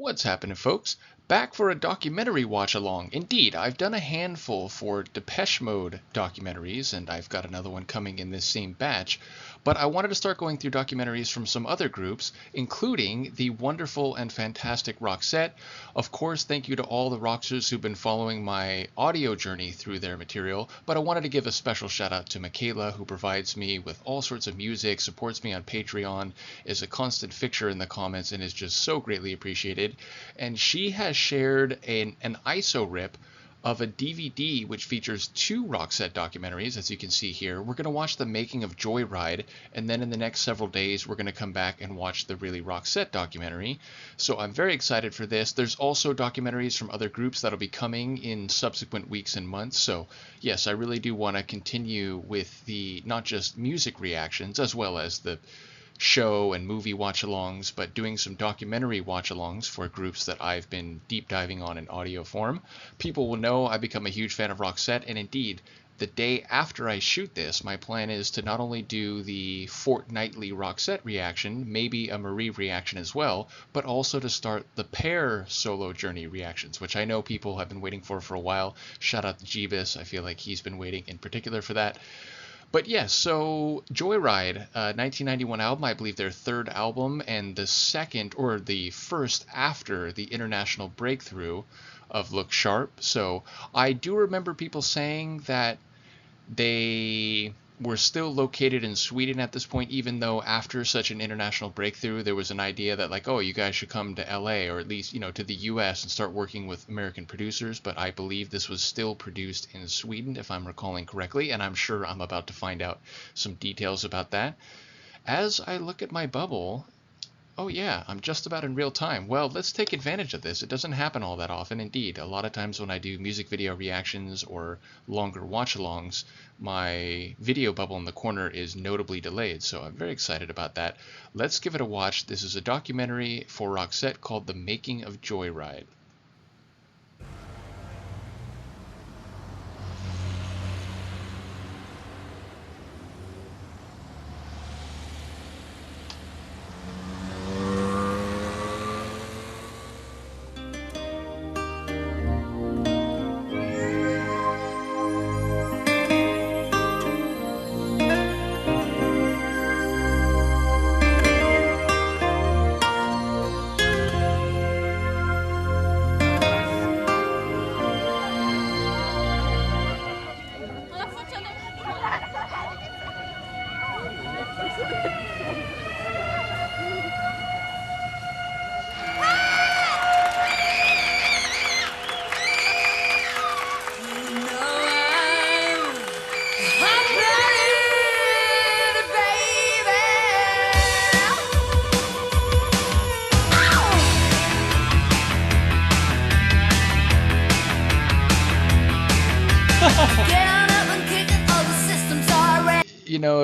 What's happening, folks? Back for a documentary watch-along. Indeed, I've done a handful for Depeche Mode documentaries, and I've got another one coming in this same batch. But I wanted to start going through documentaries from some other groups, including the wonderful and fantastic Roxette. Of course, thank you to all the Roxers who've been following my audio journey through their material, but I wanted to give a special shout out to Michaela, who provides me with all sorts of music, supports me on Patreon, is a constant fixture in the comments, and is just so greatly appreciated. And she has shared an ISO rip of a DVD which features two Roxette documentaries, as you can see here. We're going to watch the Making of Joyride, and then in the next several days we're going to come back and watch the Really Roxette documentary. So I'm very excited for this. There's also documentaries from other groups that'll be coming in subsequent weeks and months. So yes, I really do want to continue with the not just music reactions as well as the show and movie watch-alongs, but doing some documentary watch-alongs for groups that I've been deep diving on in audio form. People will know I've become a huge fan of Roxette, and indeed, the day after I shoot this, my plan is to not only do the fortnightly Roxette reaction, maybe a Marie reaction as well, but also to start the pair solo journey reactions, which I know people have been waiting for a while. Shout out to Jeebus, I feel like he's been waiting in particular for that. But yes, so Joyride, 1991 album, I believe their third album, and the second, or the first after the international breakthrough of Look Sharp. So I do remember people saying that they were still located in Sweden at this point, even though after such an international breakthrough, there was an idea that like, oh, you guys should come to LA, or at least, to the US and start working with American producers. But I believe this was still produced in Sweden, if I'm recalling correctly, and I'm sure I'm about to find out some details about that. As I look at my bubble, oh yeah, I'm just about in real time. Well, let's take advantage of this. It doesn't happen all that often. Indeed, a lot of times when I do music video reactions or longer watch-alongs, my video bubble in the corner is notably delayed, so I'm very excited about that. Let's give it a watch. This is a documentary for Roxette called The Making of Joyride.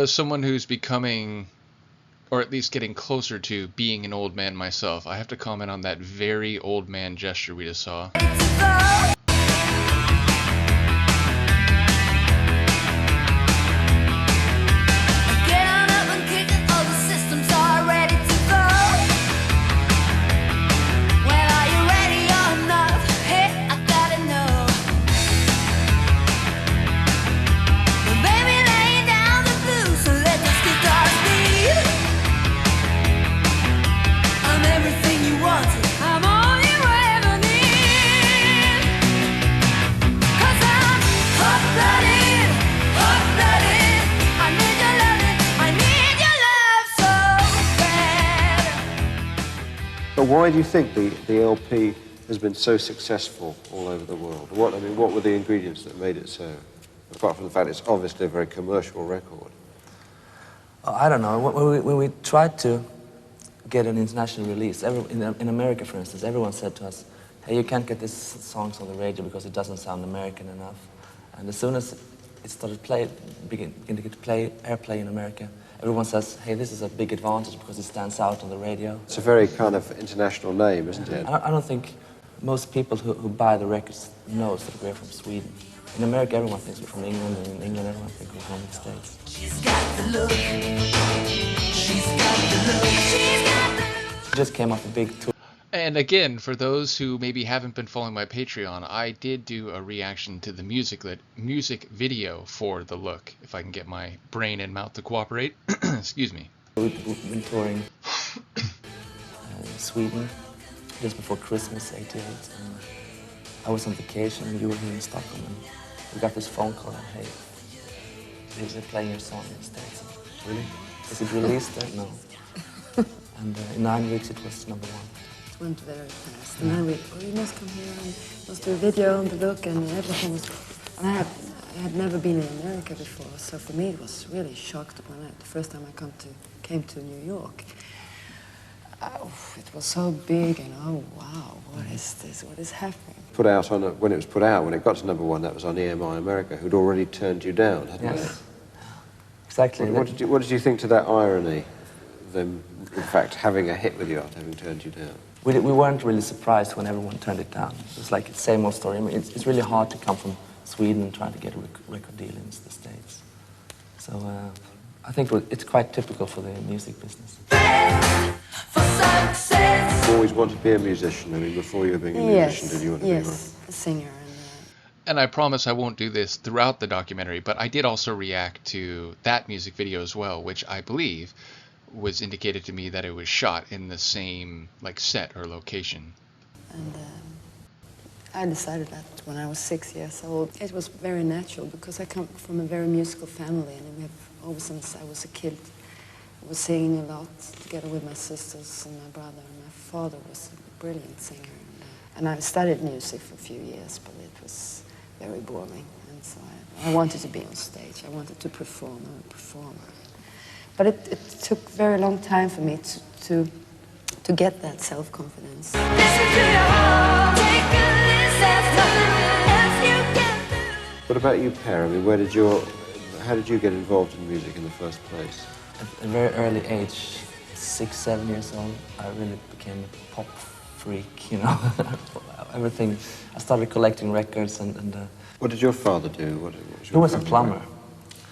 As someone who's becoming, or at least getting closer to being an old man myself, I have to comment on that very old man gesture we just saw. Why do you think the LP has been so successful all over the world? What were the ingredients that made it so? Apart from the fact it's obviously a very commercial record. I don't know. When we tried to get an international release, in America, for instance, everyone said to us, hey, you can't get these songs on the radio because it doesn't sound American enough. And as soon as it started beginning to get airplay in America, everyone says, hey, this is a big advantage because it stands out on the radio. It's a very kind of international name, isn't it? I don't think most people who buy the records knows that we're from Sweden. In America, everyone thinks we're from England, and in England, everyone thinks we're from the States. She's got the look. She's got the look. She's got the look. We just came off a big tour. And again, for those who maybe haven't been following my Patreon, I did do a reaction to the music video for The Look, if I can get my brain and mouth to cooperate. Excuse me. We've been touring Sweden just before Christmas, '88. And I was on vacation and you were here in Stockholm. And we got this phone call and, hey, they're playing your song in the States. Really? Is it released there? No. And in 9 weeks it was #1. It went very fast. And then you must come here and must do a video on The Look, and everything was... And I had never been in America before, so for me it was really shocked when the first time I came to New York. It was so big, and oh wow, what is this? What is happening? Put out on when it was put out, when it got to #1, that was on EMI America, who'd already turned you down, hadn't they? Yes. Exactly. What did you think to that irony? Them, in fact, having a hit with you after having turned you down? We weren't really surprised when everyone turned it down. It was like the same old story. I mean, it's really hard to come from Sweden and try to get a record deal in the States. So I think it's quite typical for the music business. You always wanted to be a musician. I mean, before you were being a musician, did you want to be one? Yes, a singer. And I promise I won't do this throughout the documentary, but I did also react to that music video as well, which I believe was indicated to me that it was shot in the same set or location. And I decided that when I was 6 years old. It was very natural because I come from a very musical family, and we have always, since I was a kid, I was singing a lot together with my sisters and my brother. And my father was a brilliant singer, and I studied music for a few years, but it was very boring, and so I wanted to be on stage. I wanted to perform and perform. But it took a very long time for me to get that self-confidence. What about you, Per? I mean, how did you get involved in music in the first place? At a very early age, 6, 7 years old, I really became a pop freak, you know. Everything. I started collecting records and what did your father do? He was a plumber.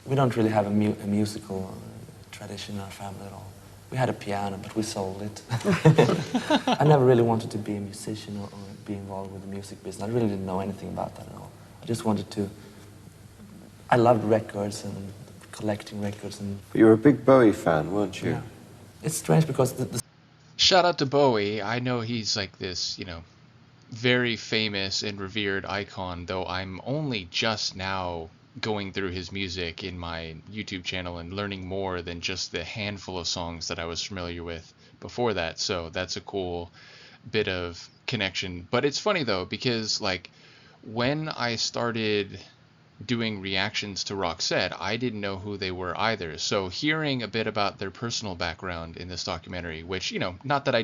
We don't really have a musical tradition in our family at all. We had a piano, but we sold it. I never really wanted to be a musician or be involved with the music business. I really didn't know anything about that at all. I just wanted to... I loved records and collecting records. But you were a big Bowie fan, weren't you? Yeah. It's strange because Shout out to Bowie. I know he's like this, very famous and revered icon, though I'm only just now going through his music in my YouTube channel and learning more than just the handful of songs that I was familiar with before that. So that's a cool bit of connection. But it's funny though, because when I started doing reactions to Roxette, I didn't know who they were either. So hearing a bit about their personal background in this documentary, which, not that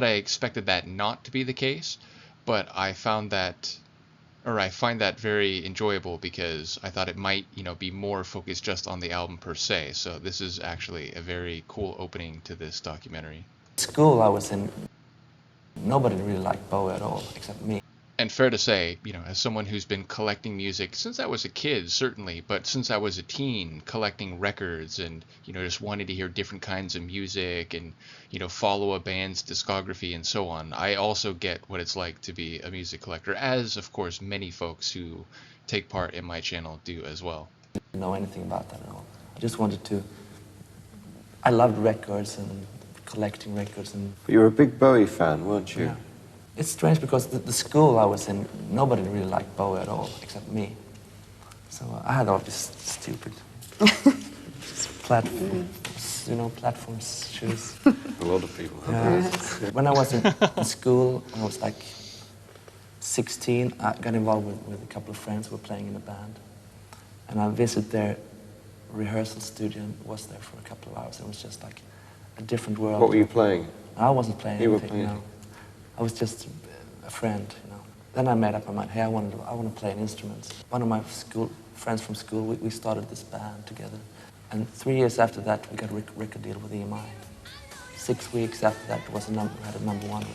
I expected that not to be the case, but I find that very enjoyable because I thought it might, be more focused just on the album per se. So this is actually a very cool opening to this documentary. School I was in, nobody really liked Bowie at all, except me. And fair to say, as someone who's been collecting music since I was a kid, certainly, but since I was a teen, collecting records and, just wanting to hear different kinds of music and, follow a band's discography and so on, I also get what it's like to be a music collector, as, of course, many folks who take part in my channel do as well. I didn't know anything about that at all. I just wanted to... I loved records and collecting records and... But you were a big Bowie fan, weren't you? Yeah. It's strange because the school I was in, nobody really liked Bowie at all, except me. So I had all these stupid platform shoes. A lot of people have When I was in school, I was 16, I got involved with a couple of friends who were playing in a band. And I visited their rehearsal studio and was there for a couple of hours. It was just like a different world. What were you playing? I wasn't playing You were anything, playing? I was just a friend, Then I made up my mind, hey, I want to play an instrument. One of my friends from school, we started this band together. And 3 years after that, we got a record deal with EMI. 6 weeks after that, we had a #1 record.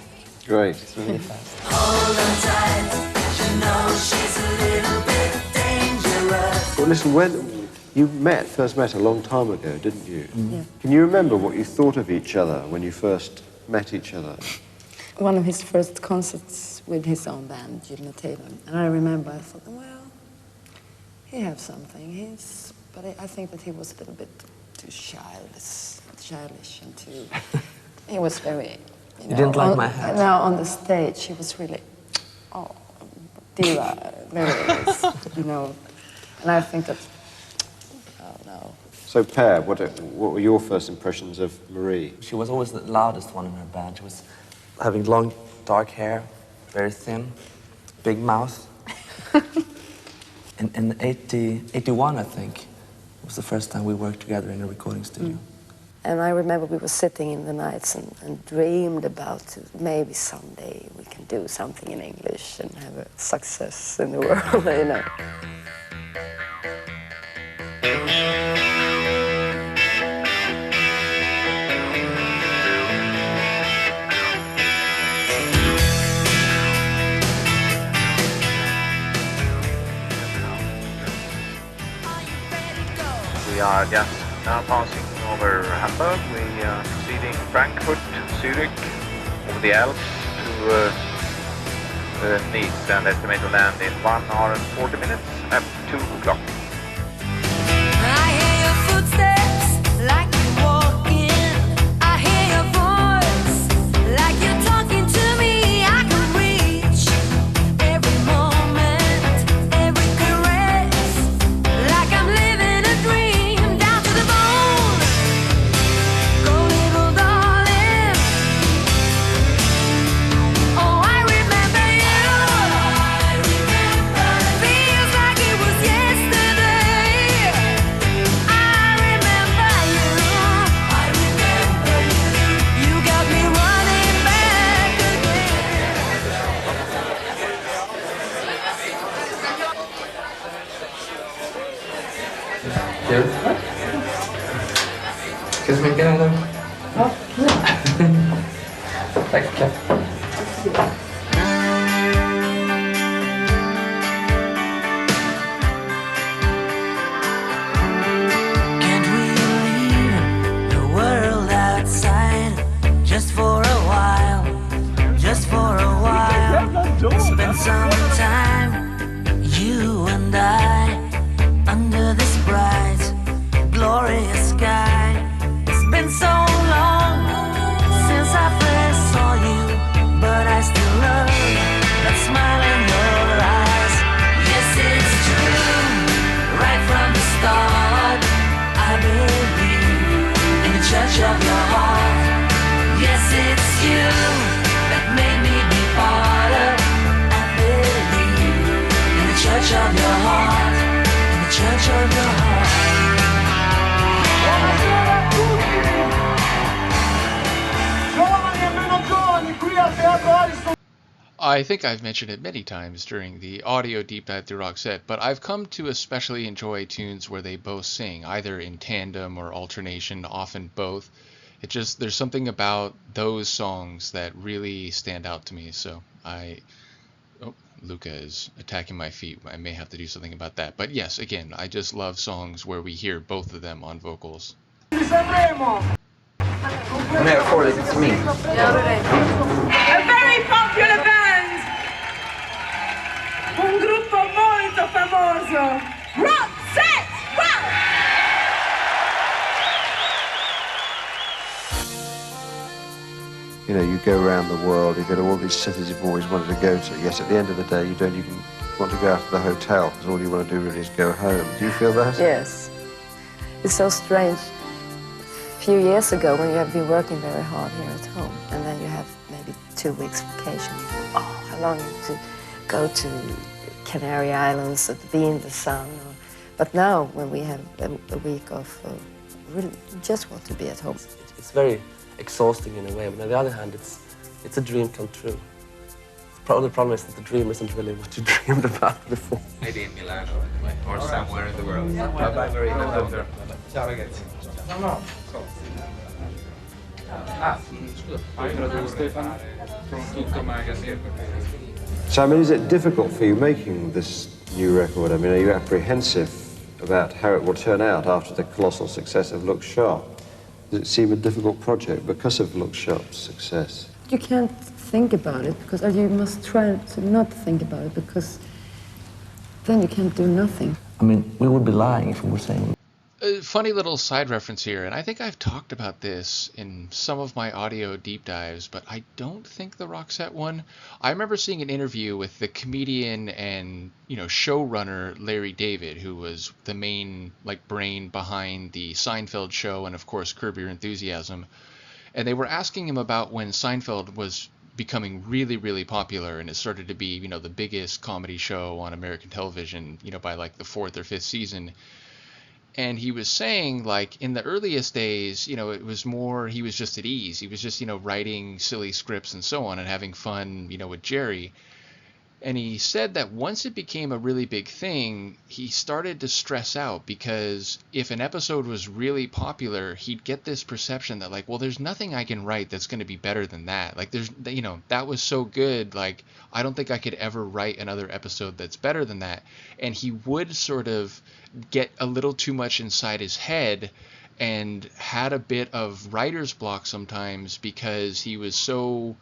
Great. It's really fast. Hold on tight, she's a little bit dangerous. Well, listen, when you first met a long time ago, didn't you? Yeah. Can you remember what you thought of each other when you first met each other? one of his first concerts with his own band, Michaela. And I remember, I thought, well, he has something. But I think that he was a little bit too childish and too. He was very. You didn't like my hat. Now on the stage, he was really, diva, very, And I think that, oh no. So, Per, what were your first impressions of Marie? She was always the loudest one in her band. She was having long, dark hair, very thin, big mouth. In 81, I think, was the first time we worked together in a recording studio. And I remember we were sitting in the nights and dreamed about maybe someday we can do something in English and have a success in the world, We are just now passing over Hamburg. We are proceeding Frankfurt, Zurich, over the Alps to Nice, and estimate to land in 1 hour and 40 minutes at 2 o'clock. I hear your footsteps like you're walking. I hear your voice like you're talking to me. I can reach every moment, every caress, like I'm living a dream down to the bone. Go little darling. Oh, I remember you. Feels like it was yesterday. I remember you. You got me running back again. Ska vi sminka den då? Ja. Tack. Can't we leave the world outside just for a while? Just for a while. Spend some time, you and I, under this bright, glorious sky. It's been so long since I first saw you, but I still love that smile in your eyes. Yes, it's true, right from the start. I believe in the church of your heart. Yes, it's you that made me be part of. I believe in the church of your heart, in the church of your heart. I think I've mentioned it many times during the audio deep dive through Roxette, but I've come to especially enjoy tunes where they both sing, either in tandem or alternation, often both. There's something about those songs that really stand out to me, so Luca is attacking my feet. I may have to do something about that. But yes, again, I just love songs where we hear both of them on vocals. I'm here for it, it's me. A very popular band! Un gruppo molto famoso! Roxette! Wow! You go around the world, you go to all these cities you've always wanted to go to, yet at the end of the day you don't even want to go out to the hotel because all you want to do really is go home. Do you feel that? Yes. It's so strange. A few years ago, when you have been working very hard here at home, and then you have maybe 2 weeks vacation, you think, oh, how long to go to Canary Islands and be in the sun. But now, when we have a week off, really just want to be at home. It's very exhausting in a way, but on the other hand, it's a dream come true. The problem is that the dream isn't really what you dreamed about before. Maybe in Milan or somewhere in the world. Ciao ragazzi. Stefano from Tutto Magazine. So, I mean, is it difficult for you making this new record? I mean, are you apprehensive about how it will turn out after the colossal success of Look Sharp? Does it seem a difficult project because of Look Sharp's success? You can't think about it, because you must try to not think about it, because then you can't do nothing. I mean, we would be lying if we were saying. A funny little side reference here, and I think I've talked about this in some of my audio deep dives, but I don't think the Roxette one. I remember seeing an interview with the comedian and, showrunner Larry David, who was the main, brain behind the Seinfeld show and, of course, Curb Your Enthusiasm. And they were asking him about when Seinfeld was becoming really, really popular, and it started to be, the biggest comedy show on American television, by the fourth or fifth season. And he was saying, in the earliest days, it was more, he was just at ease. He was just, writing silly scripts and so on and having fun, with Jerry. And he said that once it became a really big thing, he started to stress out, because if an episode was really popular, he'd get this perception that there's nothing I can write that's going to be better than that. That was so good. I don't think I could ever write another episode that's better than that. And he would sort of get a little too much inside his head and had a bit of writer's block sometimes, because he was so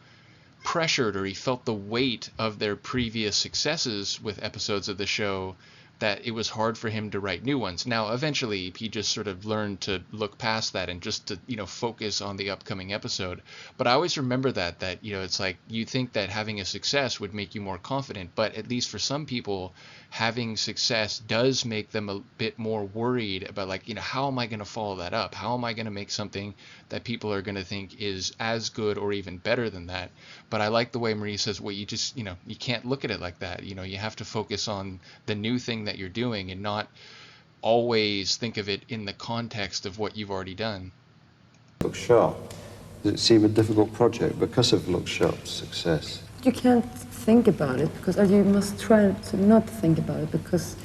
pressured, or he felt the weight of their previous successes with episodes of the show, that it was hard for him to write new ones. Now, eventually, he just sort of learned to look past that and just to, focus on the upcoming episode. But I always remember that, it's you think that having a success would make you more confident, but at least for some people, having success does make them a bit more worried about how am I going to follow that up? How am I going to make something that people are going to think is as good or even better than that? But I like the way Marie says, well, you just, you can't look at it like that. You have to focus on the new thing that you're doing and not always think of it in the context of what you've already done. Look Sharp. Does it seem a difficult project because of Look Sharp's success? You can't think about it, because you must try to not think about it, because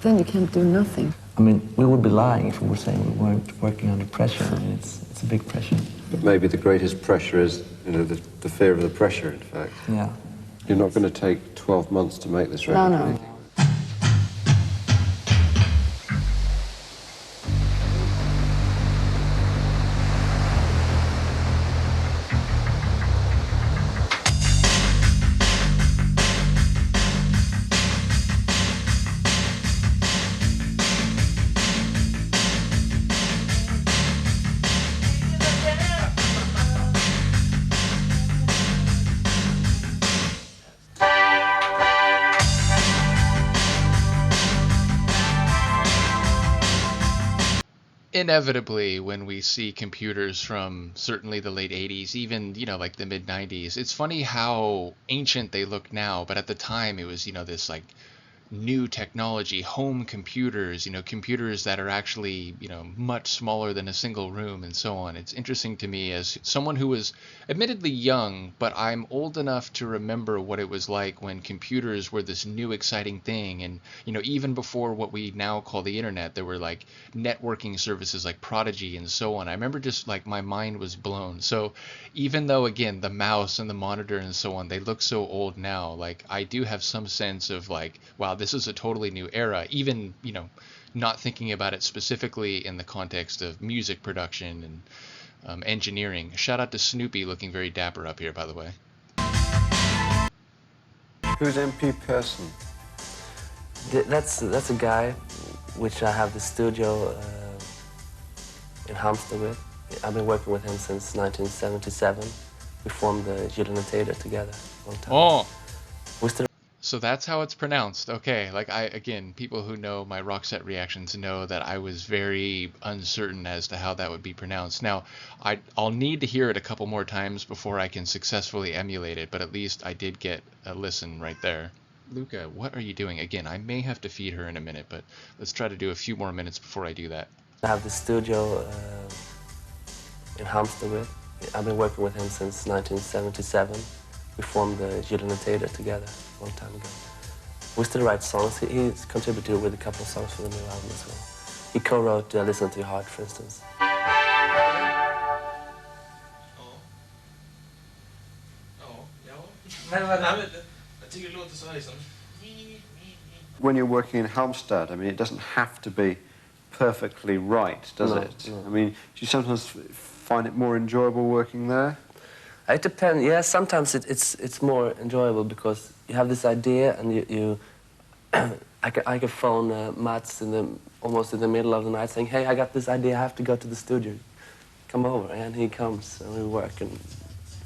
then you can't do nothing. I mean, we would be lying if we were saying we weren't working under pressure. I mean, it's a big pressure. But maybe the greatest pressure is, the fear of the pressure, in fact. Yeah. You're not going to take 12 months to make this record. No. Inevitably, when we see computers from certainly the late 80s, even, the mid 90s, it's funny how ancient they look now, but at the time it was, this new technology, home computers, computers that are actually, much smaller than a single room and so on. It's interesting to me as someone who was admittedly young, but I'm old enough to remember what it was like when computers were this new exciting thing. And, even before what we now call the internet, there were networking services like Prodigy and so on. I remember just my mind was blown. So even though, again, the mouse and the monitor and so on, they look so old now, I do have some sense of wow, this is a totally new era, even, not thinking about it specifically in the context of music production and engineering. Shout out to Snoopy, looking very dapper up here, by the way. Who's MP Person? That's a guy which I have the studio in Halmstad with. I've been working with him since 1977. We formed the Gyllene Theater together a long time. Oh! We still. So that's how it's pronounced. Okay, again, people who know my Roxette reactions know that I was very uncertain as to how that would be pronounced. Now, I'll need to hear it a couple more times before I can successfully emulate it, but at least I did get a listen right there. Luca, what are you doing? Again, I may have to feed her in a minute, but let's try to do a few more minutes before I do that. I have the studio in Halmstad with. I've been working with him since 1977. We formed the Gyllene Theater together a long time ago. We still write songs. He's contributed with a couple of songs for the new album as well. He co-wrote Listen to Your Heart, for instance. When you're working in Halmstad, I mean, it doesn't have to be perfectly right, does it? No. I mean, do you sometimes find it more enjoyable working there? It depends. Yeah, sometimes it's more enjoyable because you have this idea and you I can phone Mats almost in the middle of the night saying, hey, I got this idea, I have to go to the studio. Come over, and he comes and we work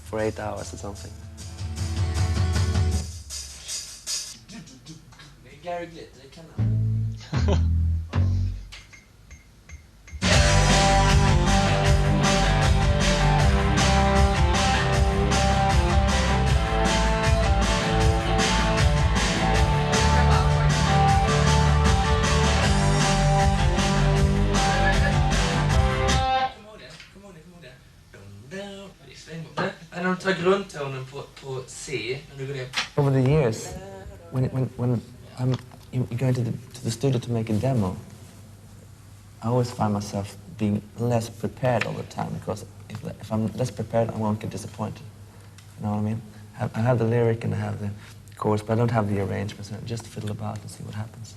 for 8 hours or something. Gary Glitter, det kan han. När du tar grundtonen på C, när du går ner. Over the years, when I'm going to the studio to make a demo, I always find myself being less prepared all the time because if I'm less prepared, I won't get disappointed. You know what I mean? I have the lyric and I have the chorus, but I don't have the arrangements. I just fiddle about and see what happens.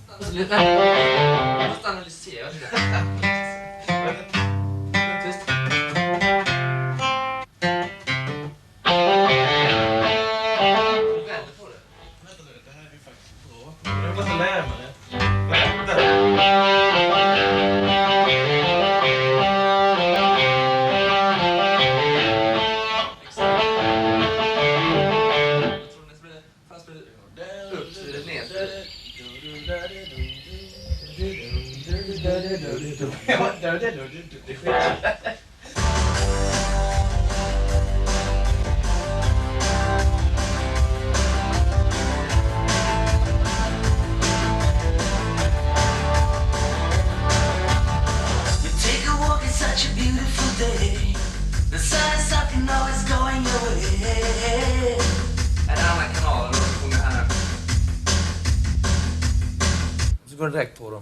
Direkt på dem.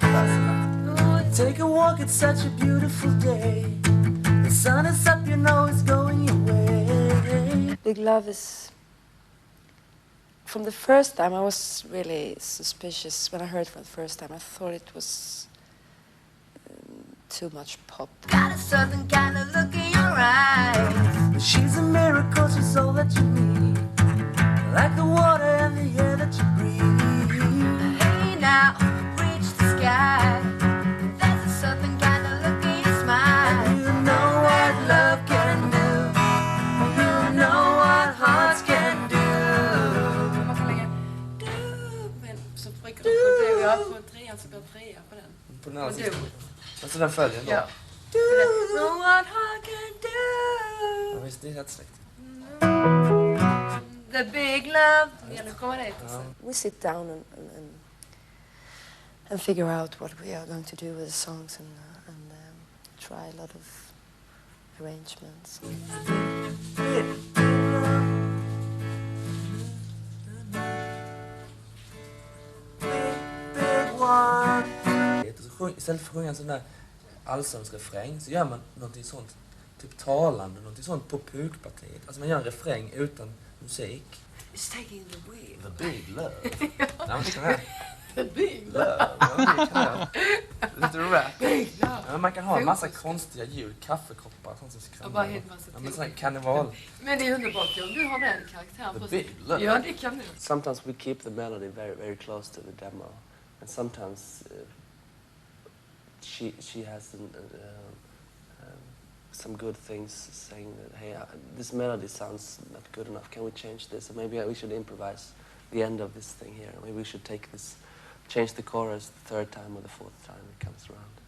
Take a walk, it's such a beautiful day. The sun is up, you know it's going your way. Big Love is... From the first time, I was really suspicious. When I heard it for the first time, I thought it was too much pop. Got a certain kind of look in your eyes. But she's a miracle, she's all that you need. Like the water and the air that you breathe. Hey now, reach the sky. There's a certain kind of look in your smile. And you know what love can do. You know what hearts can do. Man kan lägga du, men så trycker de på du. Ja, på trean så går trea på den. På den här sista. Alltså den följer då? Ja. Do. Know what heart can do. Ja, visst, det är rätt släkt. The big love. Det gäller att komma dit. We sit down and figure out what we are going to do with the songs and try a lot of arrangements. Istället för att sjunga en sån där allsångsrefräng så gör man någonting sånt, typ talande, någonting sånt på pukpartiet. Alltså man gör en refräng utan musik. It's taking the wheel. The big love. Ja, men här. The big love. Lite rap. Big love. Ja, man kan ha en massa konstiga ljud, kaffekoppar och sånt som skramlar. Och bara helt massa ja, men sån här karneval. Men det är underbart om du har den karaktären på The big love. Ja, det kan du. Sometimes we keep the melody very, very close to the demo. And sometimes she has some good things saying that, hey, this melody sounds not good enough. Can we change this? Or maybe we should improvise the end of this thing here. Maybe we should change the chorus the third time or the fourth time it comes around.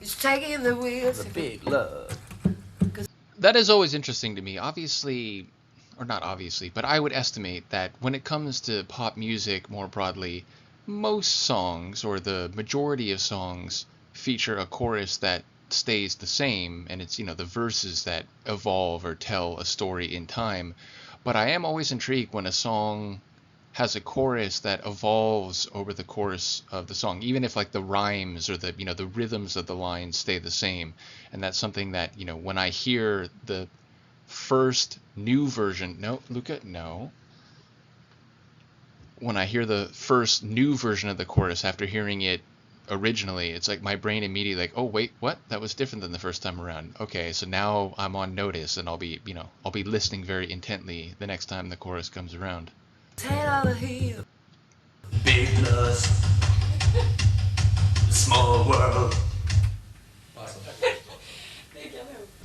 It's taking the wheel. The big love. That is always interesting to me. Obviously, or not obviously, but I would estimate that when it comes to pop music more broadly, most songs, or the majority of songs, feature a chorus that stays the same, and it's, you know, the verses that evolve or tell a story in time. But I am always intrigued when a song has a chorus that evolves over the course of the song, even if like the rhymes or the, you know, the rhythms of the lines stay the same. And that's something that, you know, when I hear the first new version, no, Luca, no. When I hear the first new version of the chorus after hearing it originally, it's like my brain immediately like, oh wait, what? That was different than the first time around. Okay, so now I'm on notice, and I'll be listening very intently the next time the chorus comes around. Big lust, small world.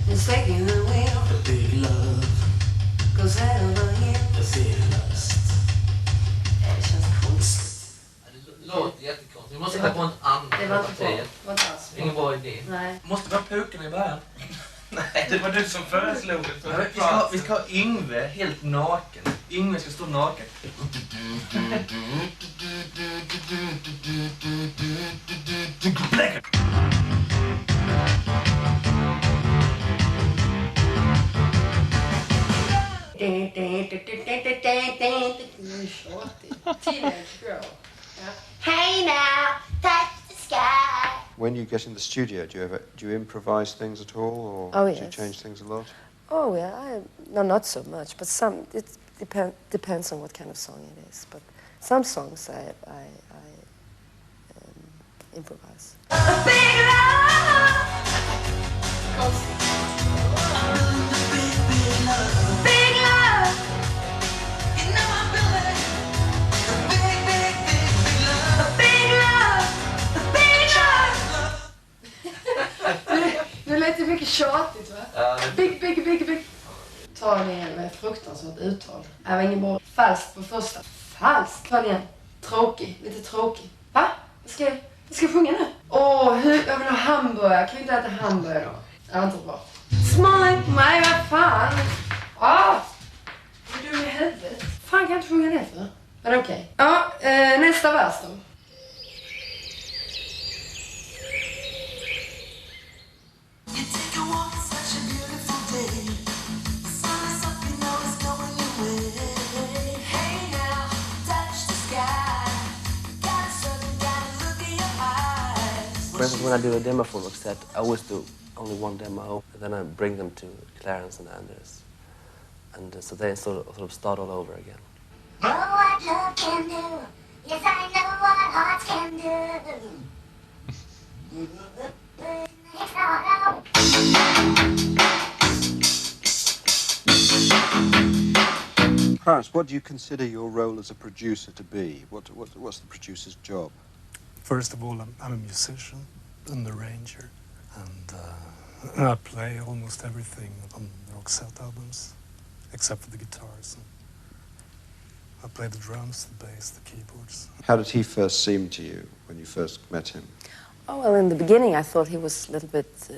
It's taking the wheel, The big love, goes out over here. the big lust. Det känns konstigt. Det låter jättekonstigt. Vi måste hitta på en annan. Det var inte bra. Det var inte alls bra. Ingen bra idé. Nej. Måste vi ha pukorna i början? Nej, det var du som föreslog det. Vi ska ha Yngve helt naken. Yngve ska stå naken. Teenage girl. Hey now, touch the sky. When you get in the studio, do you improvise things at all, or Oh, do you yes. change things a lot? Oh yeah, no, not so much, but some. It depends on what kind of song it is. But some songs I improvise. Big love. Big love. You know I feel it. Big love. Big love. Big love. Det lät ju mycket tjatigt, va? Ja, Big. Ta den igen med fruktansvärt uttal. Det var ingen bra. Falskt på första. Falskt. Ta den igen. Tråkig. Lite tråkig. Va? Jag ska sjunga nu. Jag vill ha hamburgare. Kan vi inte äta hamburgare då? Det var inte bra. Smile. Nej, vad fan. Är du i huvudet? Fan, kan jag inte sjunga det för? Men okej. Ja, nästa vers då. You take a walk, it's such a beautiful day. The sun is up, you know it's going your way. Hey now, touch the sky. Gotta certain, gotta look in your eyes. For instance, when I do a demo for Roxette, I always do only one demo, and then I bring them to Clarence and Anders. And so they sort of start all over again. Know what love can do. Yes, I know what hearts can do. Clarence, what do you consider your role as a producer to be? What's the producer's job? First of all, I'm a musician, an arranger, and I play almost everything on the Roxette albums, except for the guitars. I play the drums, the bass, the keyboards. How did he first seem to you when you first met him? Oh, well, in the beginning, I thought he was a little bit...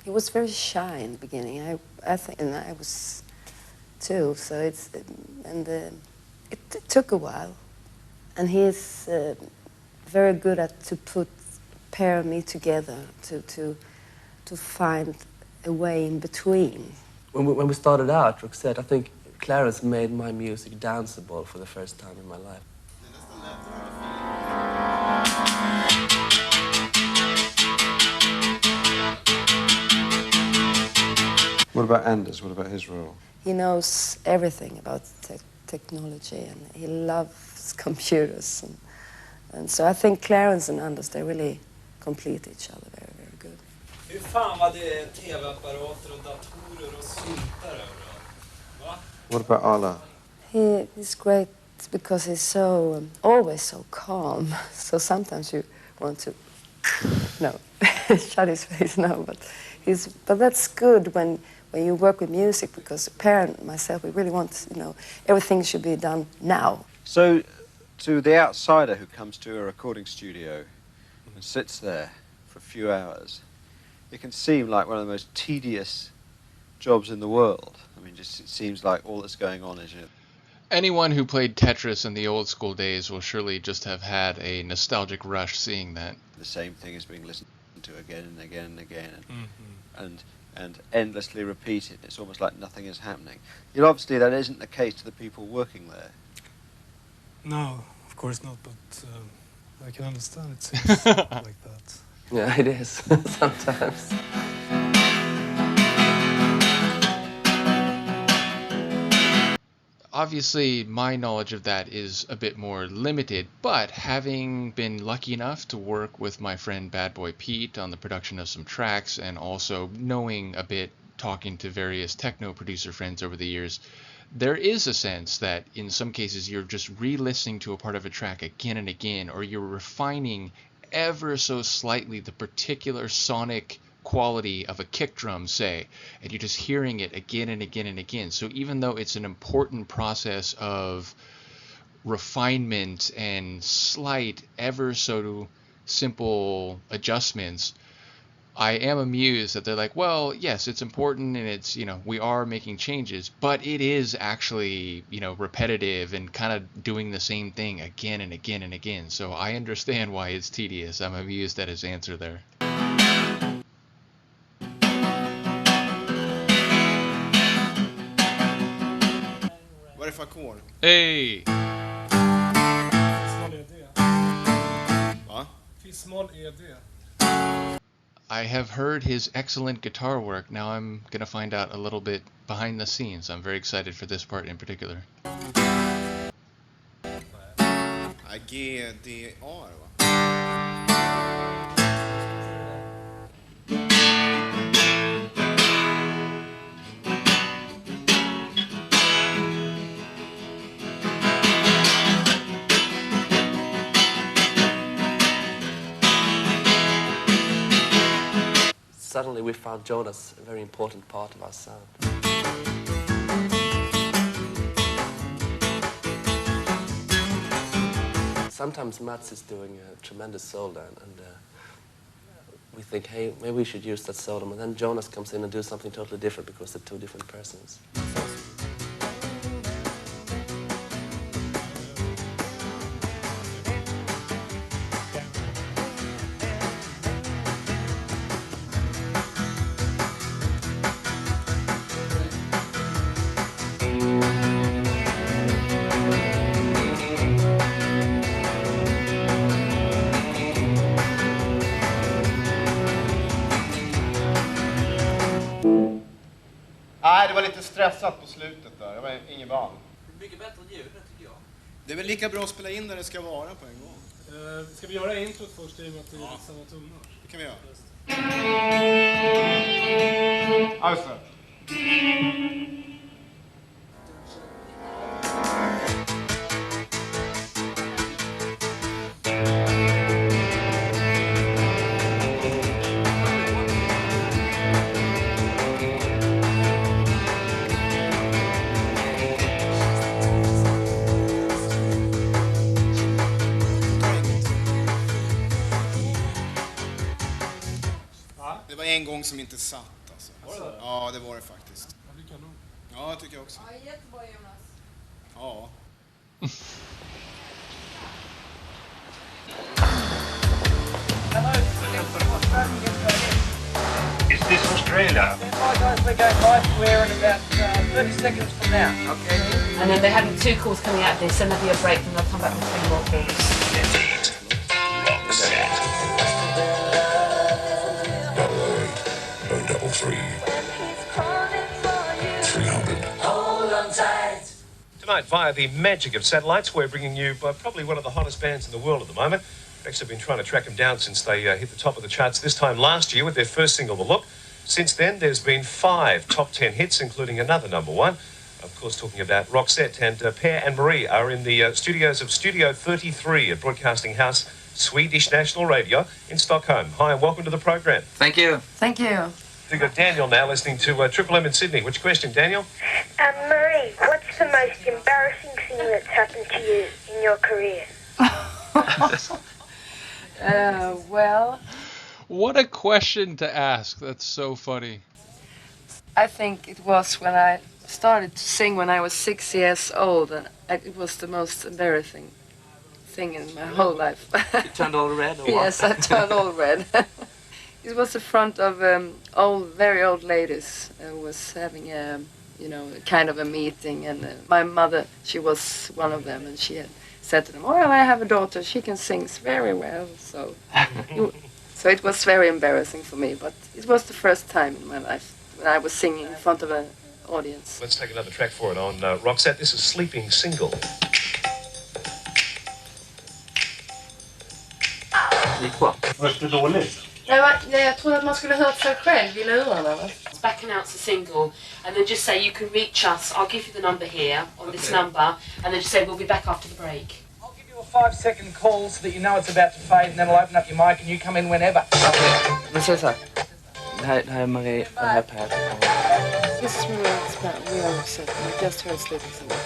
he was very shy in the beginning. I think, and I was too, so it's... it took a while. And he is very good at pair me together, to find a way in between. When we started out, Roxette, I think Clarence made my music danceable for the first time in my life. What about Anders? What about his role? He knows everything about technology, and he loves computers. And so I think Clarence and Anders, they really complete each other very, very good. Hur fan vad det är tv-apparater och datorer och syntar överallt? Va? What about Ala? He's great because he's so always so calm. So sometimes you want to shut his face now, but that's good when you work with music, because Per and myself, we really want, everything should be done now. So, to the outsider who comes to a recording studio and sits there for a few hours, it can seem like one of the most tedious jobs in the world. I mean, just it seems like all that's going on is... Anyone who played Tetris in the old school days will surely just have had a nostalgic rush seeing that. The same thing is being listened to again and again and again, and endlessly repeated. It's almost like nothing is happening. Obviously, that isn't the case to the people working there. No, of course not, but I can understand it seems like that. Yeah, it is, sometimes. obviously my knowledge of that is a bit more limited, but having been lucky enough to work with my friend Bad Boy Pete on the production of some tracks, and also knowing a bit, talking to various techno producer friends over the years, there is a sense that in some cases you're just re-listening to a part of a track again and again, or you're refining ever so slightly the particular sonic quality of a kick drum, say, and you're just hearing it again and again and again. So even though it's an important process of refinement and slight, ever so simple adjustments, I am amused that they're like, well, yes, it's important, and it's, we are making changes, but it is actually, repetitive and kind of doing the same thing again and again and again. So I understand why it's tedious. I'm amused at his answer there. Vad är det för ackord? Hey! Va? Fis-moll ED. I have heard his excellent guitar work. Now I'm gonna find out a little bit behind the scenes. I'm very excited for this part in particular. GDR, va? Suddenly we found Jonas a very important part of our sound. Sometimes Mats is doing a tremendous solo, and we think, hey, maybe we should use that solo. And then Jonas comes in and does something totally different because they're two different persons. Nej, det var lite stressat på slutet där. Det var ingen band. Mycket bättre ljud, tycker jag. Det är väl lika bra att spela in där det ska vara på en gång. Ska vi göra introt först i och med att det är samma toner? Det kan vi göra. Ja, just det. Det var en gång som inte satt alltså. Ja, det var det faktiskt. Ja, det tycker jag också. Ja, jättebra Jonas. Ja. Is this Australia? Hi guys, we're going live. We're in about 30 seconds from now. Okay. And then they're having 2 calls coming out of this, and there'll be a break, and they'll come back with 3 more calls. Roxette. 033 300. Hold on tight. Tonight, via the magic of satellites, we're bringing you probably one of the hottest bands in the world at the moment. Rex have been trying to track them down since they hit the top of the charts this time last year with their first single, The Look. Since then, there's been 5 top 10 hits, including another #1. Of course, talking about Roxette, and Per and Marie are in the studios of Studio 33 at Broadcasting House, Swedish National Radio in Stockholm. Hi, and welcome to the program. Thank you. Thank you. We've got Daniel now listening to Triple M in Sydney. Which question, Daniel? Marie, what's the most embarrassing thing that's happened to you in your career? Well, What a question to ask. That's so funny. I think it was when I started to sing when I was 6 years old, and it was the most embarrassing thing in my whole life. You turned all red? Or what? Yes, I turned all red. It was in front of very old ladies who was having a, kind of a meeting, and my mother, she was one of them, and she had said to them, "Well, I have a daughter. She can sing very well." So it was very embarrassing for me, but it was the first time in my life when I was singing in front of an audience. Let's take another track for it on Roxette. This is Sleeping Single. Var det dåligt? Jag tror att man skulle hört sig själv I lurarna. Back announce a single and then just say you can reach us. I'll give you the number here on this number and then just say we'll be back after the break. I'll give you a 5-second call so that you know it's about to fade and then I'll open up your mic and you come in whenever. Okej, men så här. Det här är Marie och det här är Per. This is Marie. We are Roxette. We just heard Sleeping Single.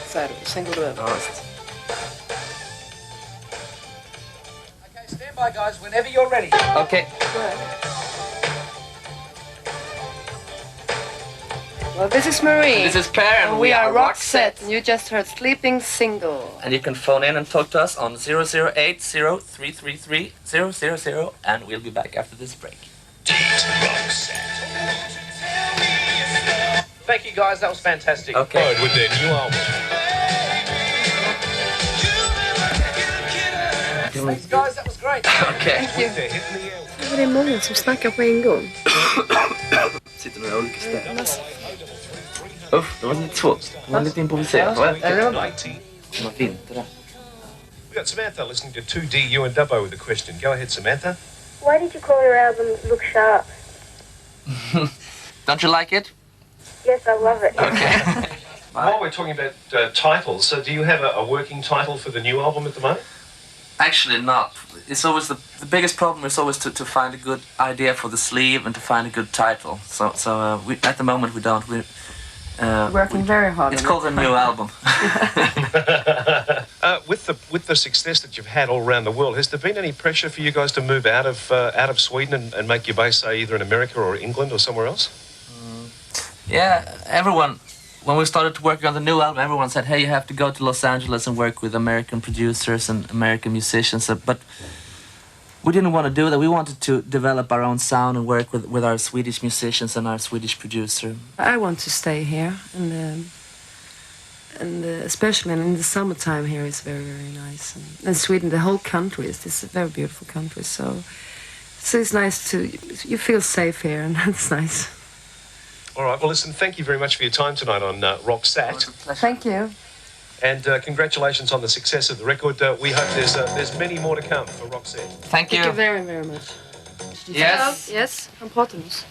Sen går du över. Ja, visst. Okay, stand by guys whenever you're ready. Okej. Well, this is Marie. This is Per and we are Roxette. And you just heard Sleeping Single. And you can phone in and talk to us on 00803333000 and we'll be back after this break. Thank you guys, that was fantastic. Okay. With their new album. Thanks guys, that was great. Okay. Thank you. Det är många som snackar på en gång. Sitter några olika städer. Uff, det var lite svårt. Det var lite improviserat. Ja, det var bra. Det var vinter där. We got Samantha listening to 2D, you and Dubbo with a question. Go ahead, Samantha. Why did you call your album Look Sharp? Don't you like it? Yes, I love it. Okay. While we're talking about titles, do you have a working title for the new album at the moment? Actually not. It's always the biggest problem is always to find a good idea for the sleeve and to find a good title. So we, at the moment we don't. We're working very hard. It's called a new album. With the success that you've had all around the world, has there been any pressure for you guys to move out of Sweden and make your base, say, either in America or England or somewhere else? Yeah, everyone. When we started working on the new album, everyone said, "Hey, you have to go to Los Angeles and work with American producers and American musicians." But we didn't want to do that. We wanted to develop our own sound and work with our Swedish musicians and our Swedish producer. I want to stay here, and especially in the summertime here is very, very nice. And Sweden, the whole country is a very beautiful country. So it's nice to you feel safe here, and that's nice. All right, well, listen, thank you very much for your time tonight on Roxette. Thank you. And congratulations on the success of the record. We hope there's many more to come for Roxette. Thank you. Thank you very, very much. Yes. Yes, I'm Potamus.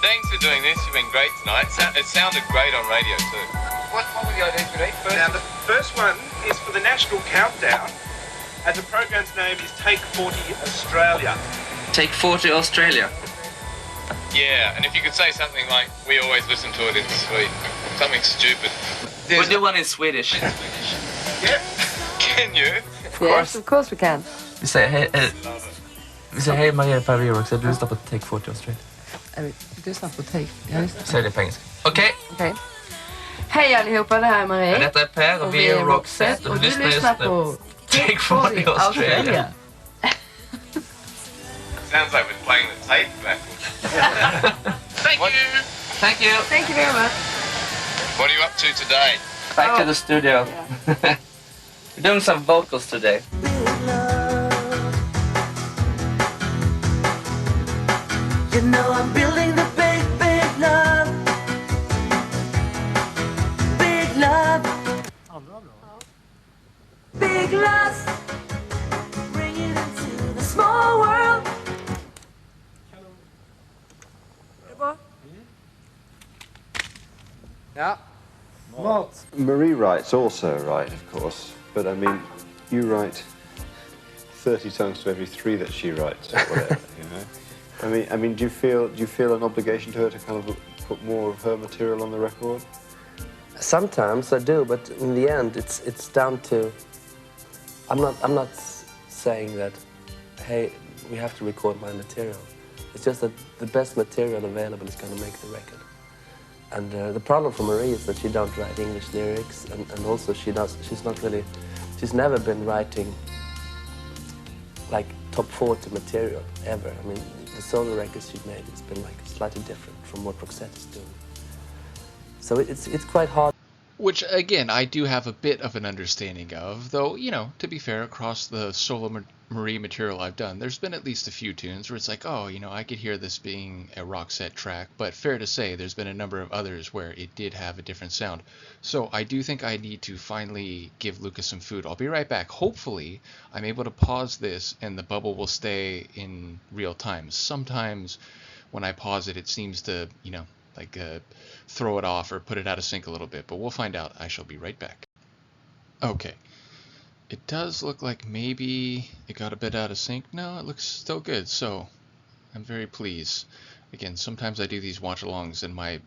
Thanks for doing this. You've been great tonight. It sounded great on radio too. What were the ideas today? Now, the first one is for the National Countdown, and the program's name is Take 40 Australia. Take 40 Australia. Yeah, and if you could say something like, we always listen to it in Sweden. Something stupid. We'll do one in Swedish. Yeah. Can you? Yes, of course we can. Vi säger hej Maria Paris också. Du lyssnar på Take 40 Australia. Du lyssnar på Take. Ja, just det. Säg det på engelska. Okej. Hej allihopa, det här är Marie. Detta är Per och vi är Roxette och du lyssnar på Take 40 Australia. Sounds like we're playing the tape backwards. Thank you. Thank you. Thank you very much. What are you up to today? Back to the studio. Yeah. We're doing some vocals today. You know I'm building the big, big love. Big love. Big love. Bring it into the small world. Yeah. Marie writes also, right, of course, but I mean, you write 30 songs to every 3 that she writes, or whatever, you know. I mean, do you feel an obligation to her to kind of put more of her material on the record? Sometimes I do, but in the end, it's down to. I'm not saying that, hey, we have to record my material. It's just that the best material available is going to make the record. And the problem for Marie is that she don't write English lyrics, and also she's never been writing like top 40 material ever. I mean, the solo records she's made has been like slightly different from what Roxette is doing. So it's quite hard. Which, again, I do have a bit of an understanding of, though, to be fair, across the Solo Marie material I've done, there's been at least a few tunes where it's like, oh, I could hear this being a Roxette track, but fair to say, there's been a number of others where it did have a different sound. So I do think I need to finally give Lucas some food. I'll be right back. Hopefully, I'm able to pause this and the bubble will stay in real time. Sometimes when I pause it, it seems to, throw it off or put it out of sync a little bit, but we'll find out. I shall be right back. Okay. It does look like maybe it got a bit out of sync. No, it looks still good, so I'm very pleased. Again, sometimes I do these watch-alongs and my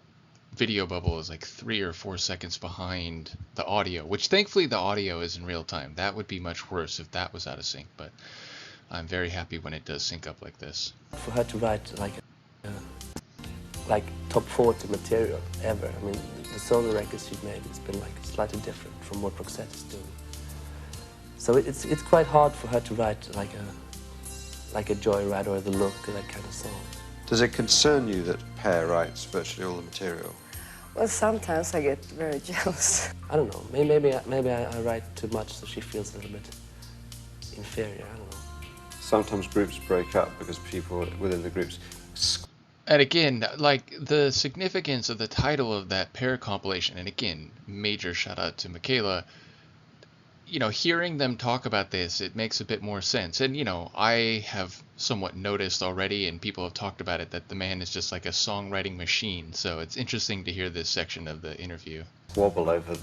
video bubble is like 3 or 4 seconds behind the audio, which thankfully the audio is in real time. That would be much worse if that was out of sync, but I'm very happy when it does sync up like this. For her to write like top 40 material ever. I mean, the solo records she's made, it's been like slightly different from what Roxette is doing. So it's quite hard for her to write like a Joyride or The Look or that kind of song. Does it concern you that Per writes virtually all the material? Well, sometimes I get very jealous. I don't know. Maybe I write too much, so she feels a little bit inferior. I don't know. Sometimes groups break up because people within the groups. And again, like the significance of the title of that pair compilation, and again, major shout out to Michaela, hearing them talk about this, it makes a bit more sense. And, I have somewhat noticed already, and people have talked about it, that the man is just like a songwriting machine. So it's interesting to hear this section of the interview. Wobble over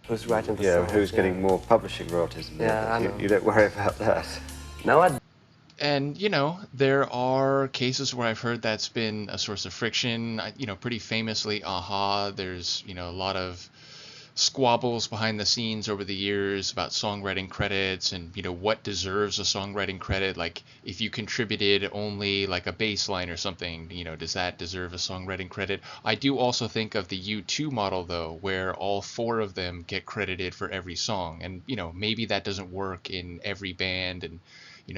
who's writing the songs, who's getting more publishing royalties. Yeah, I know. You don't worry about that. No, I. And, there are cases where I've heard that's been a source of friction. Pretty famously, Aha, there's, a lot of squabbles behind the scenes over the years about songwriting credits and, what deserves a songwriting credit. Like, if you contributed only like a bass line or something, does that deserve a songwriting credit? I do also think of the U2 model, though, where all 4 of them get credited for every song. And, maybe that doesn't work in every band, and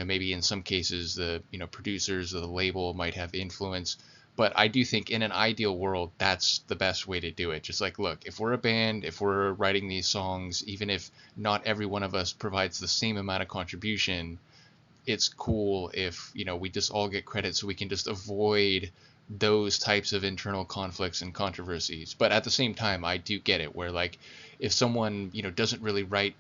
maybe in some cases the, producers of the label might have influence, but I do think in an ideal world, that's the best way to do it. Just like, look, if we're a band, if we're writing these songs, even if not every one of us provides the same amount of contribution, it's cool if, we just all get credit so we can just avoid those types of internal conflicts and controversies. But at the same time, I do get it where, like, if someone, doesn't really write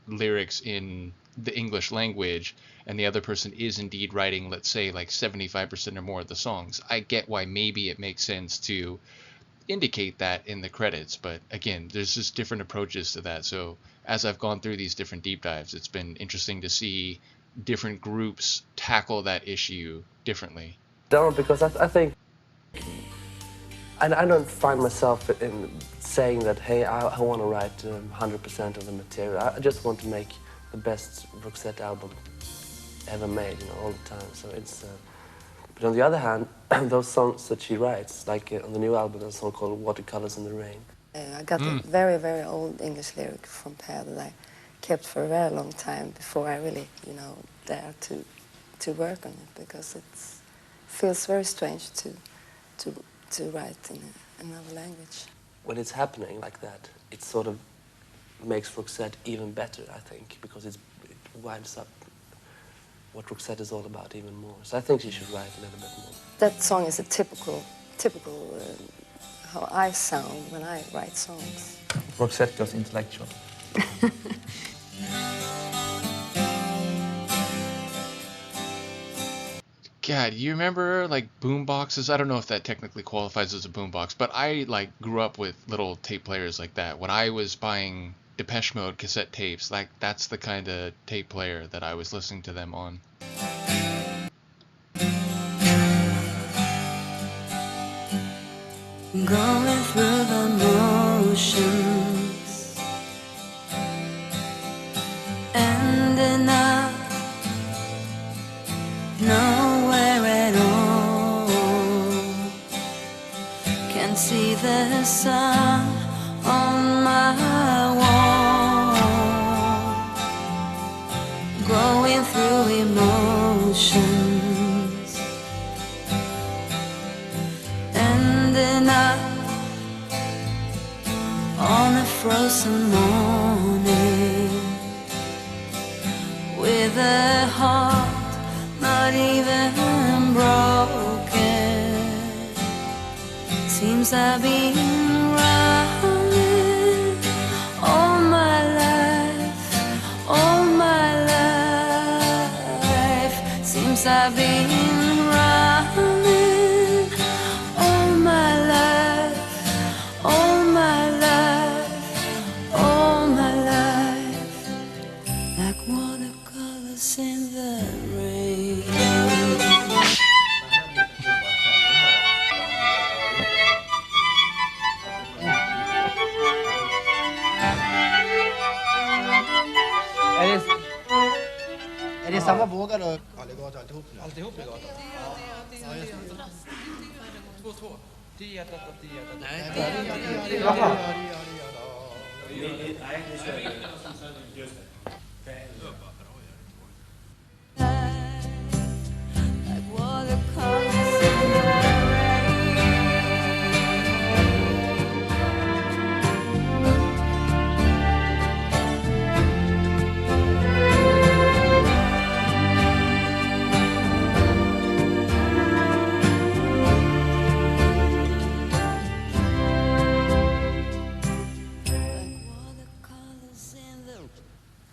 lyrics in the English language and the other person is indeed writing, let's say, like 75% or more of the songs, I get why maybe it makes sense to indicate that in the credits. But again, there's just different approaches to that. So as I've gone through these different deep dives, it's been interesting to see different groups tackle that issue differently. Don't, because I think I don't find myself in saying that, hey, I want to write 100% of the material. I just want to make the best Roxette album ever made, all the time. So it's. But on the other hand, those songs that she writes, like on the new album, there's a song called "Watercolors in the Rain." I got a very, very old English lyric from Per that I kept for a very long time before I really, dared to work on it, because it feels very strange to write in another language. When it's happening like that, it sort of makes Roxette even better, I think, because it winds up what Roxette is all about even more. So I think she should write a little bit more. That song is a typical how I sound when I write songs. Roxette goes intellectual. God, you remember like boom boxes? I don't know if that technically qualifies as a boom box, but I like grew up with little tape players like that. When I was buying Depeche Mode cassette tapes, like that's the kind of tape player that I was listening to them on. Going through the motions, ending up nowhere at all. Can see the sun on my wall, going through emotions, ending up frozen morning with a heart not even broken. Seems I've been running all my life, all my life. Seems I've been running all my life, all my life, all my life, like watercolors in the rain. Är det samma vågor då? Ja, det går alltihop nu. Alltihop det går? Ja, just det. 2-2. 10-1, 10-1. Nej, jaha. Nej, det kör vi. Just det. Like watercolors in the rain.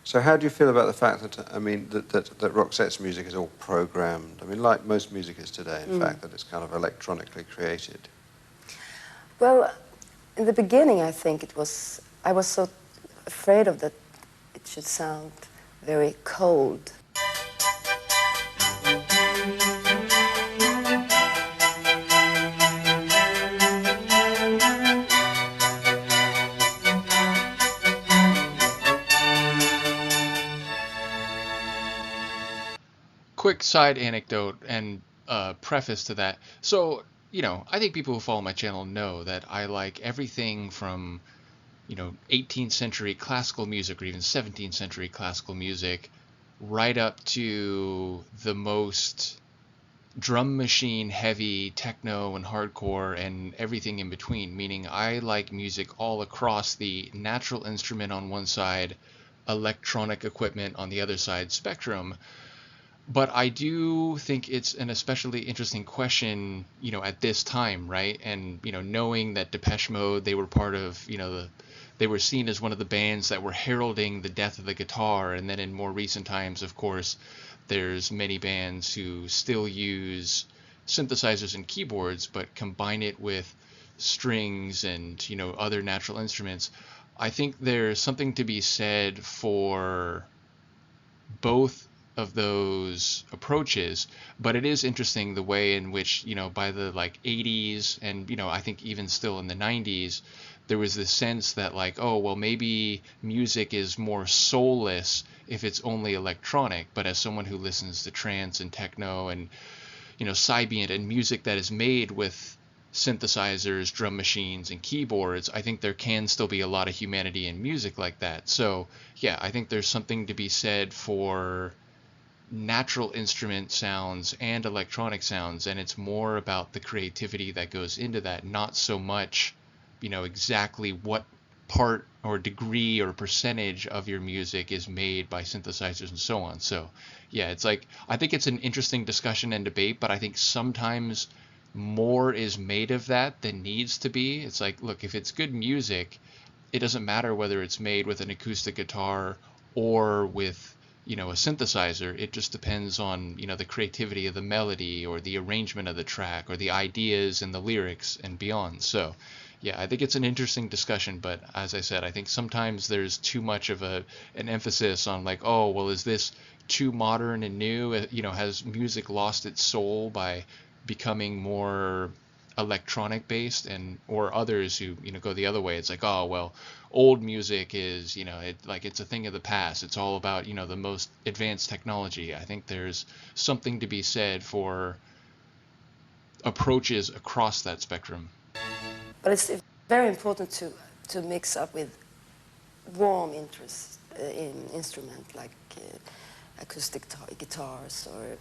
So how do you feel about the fact that, I mean, that Roxette's music is all programmed? I mean, like most music is today, in fact, that it's kind of electronically created. Well, in the beginning, I think I was so afraid of that it should sound very cold. Quick side anecdote and preface to that. So, I think people who follow my channel know that I like everything from, 18th century classical music or even 17th century classical music right up to the most drum machine heavy techno and hardcore and everything in between, meaning I like music all across the natural instrument on one side, electronic equipment on the other side spectrum. But I do think it's an especially interesting question, at this time, right? And, knowing that Depeche Mode, they were part of, they were seen as one of the bands that were heralding the death of the guitar. And then in more recent times, of course, there's many bands who still use synthesizers and keyboards, but combine it with strings and, other natural instruments. I think there's something to be said for both of those approaches, but it is interesting the way in which, by the 80s and, I think even still in the 90s, there was this sense that oh, well, maybe music is more soulless if it's only electronic. But as someone who listens to trance and techno and, Sybient and music that is made with synthesizers, drum machines, and keyboards, I think there can still be a lot of humanity in music like that. So yeah, I think there's something to be said for natural instrument sounds and electronic sounds, and it's more about the creativity that goes into that, not so much, exactly what part or degree or percentage of your music is made by synthesizers and so on. So yeah, it's I think it's an interesting discussion and debate, but I think sometimes more is made of that than needs to be. It's look, if it's good music, it doesn't matter whether it's made with an acoustic guitar or with a synthesizer. It just depends on the creativity of the melody or the arrangement of the track or the ideas and the lyrics and beyond. So yeah, I think it's an interesting discussion, but as I said, I think sometimes there's too much of an emphasis on oh, well, is this too modern and new? Has music lost its soul by becoming more electronic based? And or others who go the other way, it's oh, well, old music is it's a thing of the past, it's all about the most advanced technology. I think there's something to be said for approaches across that spectrum. But it's very important to mix up with warm interest in instrument like acoustic guitars or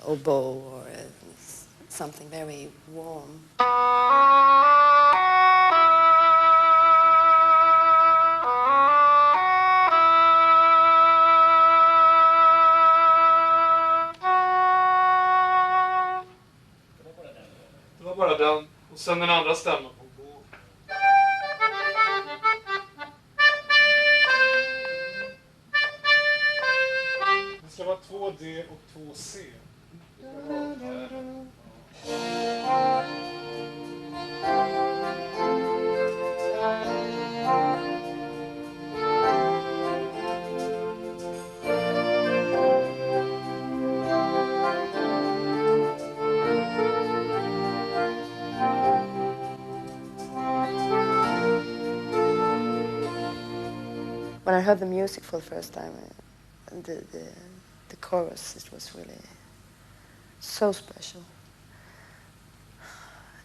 oboe or something very warm. sen den andra stämman. Det ska vara 2D och 2C. When I heard the music for the first time, the chorus, it was really so special.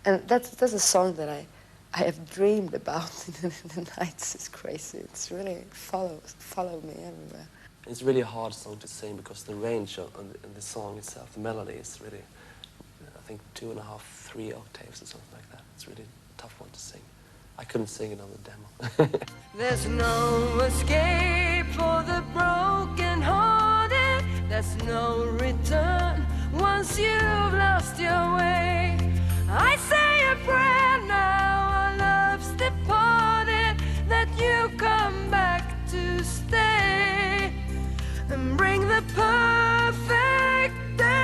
And that's a song that I have dreamed about in the nights. It's crazy. It's really followed me everywhere. It's really a hard song to sing because the range of the song itself, the melody is really, I think 2.5, 3 octaves or something like that. It's really a tough one to sing. I couldn't sing it on the demo. There's no escape for the broken-hearted. There's no return once you've lost your way. I say a prayer now, our love's departed, that you come back to stay and bring the perfect day.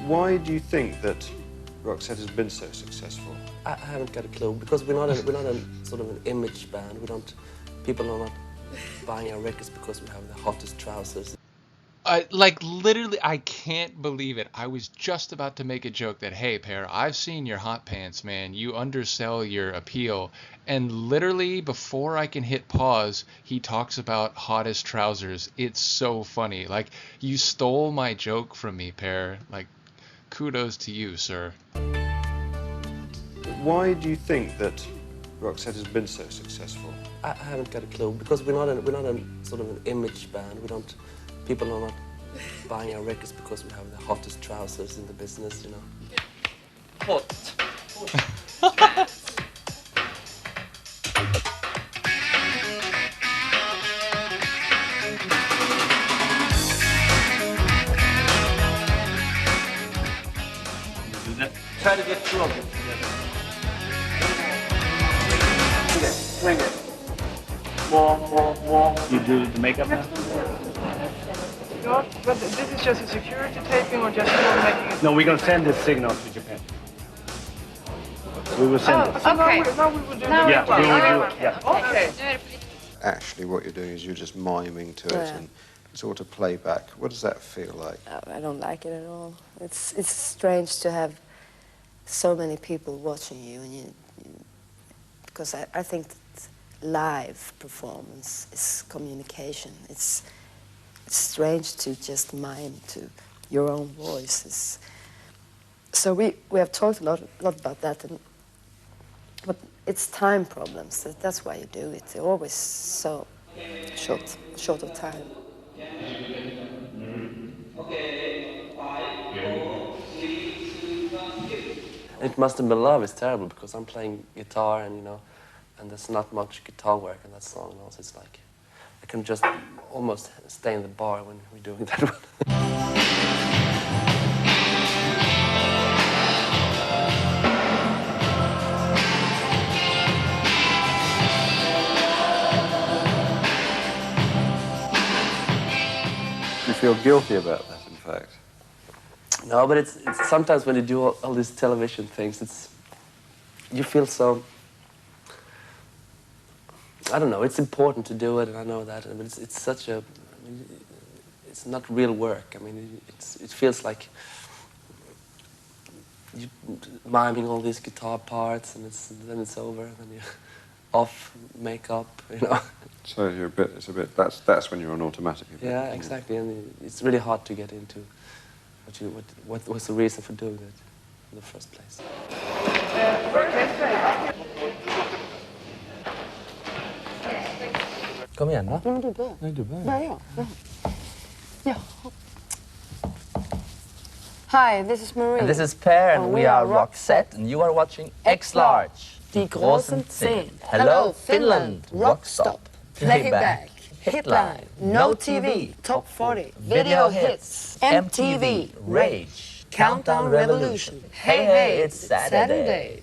Why do you think that Roxette has been so successful? I haven't got a clue because we're not a sort of an image band. People are not buying our records because we have the hottest trousers. Like, literally, I can't believe it. I was just about to make a joke that, hey, Pear, I've seen your hot pants, man. You undersell your appeal. And literally, before I can hit pause, he talks about hottest trousers. It's so funny. Like, you stole my joke from me, Pear. Like, kudos to you, sir. Why do you think that Roxette has been so successful? I haven't got a clue because we're not a sort of an image band. People are not buying our records because we have the hottest trousers in the business, you know. Hot. Try to get two of them together. Okay, swing it. More. You do the makeup now? No, but this is just a security taping or just for making it? No, we're going to send this signal to Japan. We will send it. Okay. Now we will do Yeah, we will do it. Yeah. Okay. Actually, what you're doing is you're just miming to it and sort of playback. What does that feel like? I don't like it at all. It's strange to have so many people watching you, and because I think that live performance is communication. It's strange to just mime to your own voice. So we have talked a lot about that, but it's time problems. That's why you do it. They're always so short of time. It Must Have Been Love is terrible because I'm playing guitar and there's not much guitar work in that song. And also it's like I can just almost stay in the bar when we're doing that one. You feel guilty about that, in fact? No, but it's sometimes when you do all these television things, you feel so, I don't know, it's important to do it, and I know that, but it's such a, it's not real work. I mean, it feels like you miming all these guitar parts, and then it's over, and then you off makeup, So that's when you're on automatic. Yeah, exactly, and it's really hard to get into. What was the reason for doing it in the first place? Kom igen då. Du börjar. Nej, du börjar. Börja. Ja. Hi, this is Marie. And this is Per, and we are Roxette, and you are watching X-Large. Die großen 10. Hello, Finland. Rock stop. Playback. Hitline, No TV, Top 40, Video Hits, MTV, Rage, Countdown Revolution. Hey, hey, it's Saturday.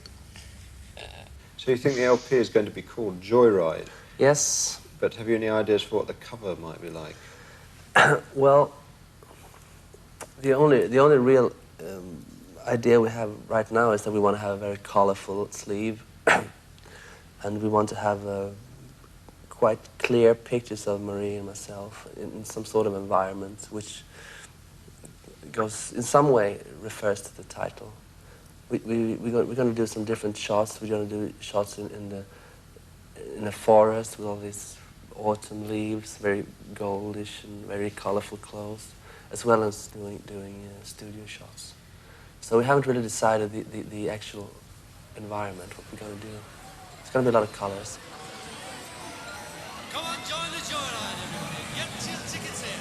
So you think the LP is going to be called Joyride? Yes. But have you any ideas for what the cover might be like? Well, the only real idea we have right now is that we want to have a very colorful sleeve, and we want to have quite clear pictures of Marie and myself in some sort of environment, which goes in some way refers to the title. We're going to do some different shots. We're going to do shots in the forest with all these autumn leaves, very goldish and very colorful clothes, as well as doing studio shots. So we haven't really decided the actual environment, what we're going to do. It's going to be a lot of colors. Come on, join the Joyride, everybody. Get your tickets here.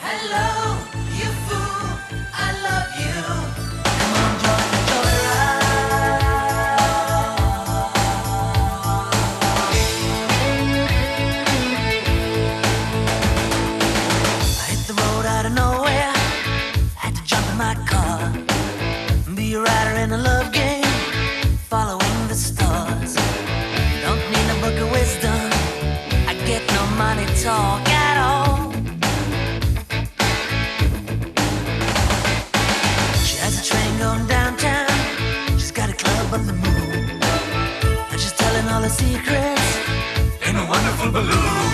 Hello, you fool. I love you. Come on, join the Joyride. I hit the road out of nowhere. Had to jump in my car. Be a rider in a love game. Following the stars. Don't need a book of wisdom. I get no money talk at all. She has a train going downtown. She's got a club on the moon. And she's telling all her secrets in a wonderful balloon.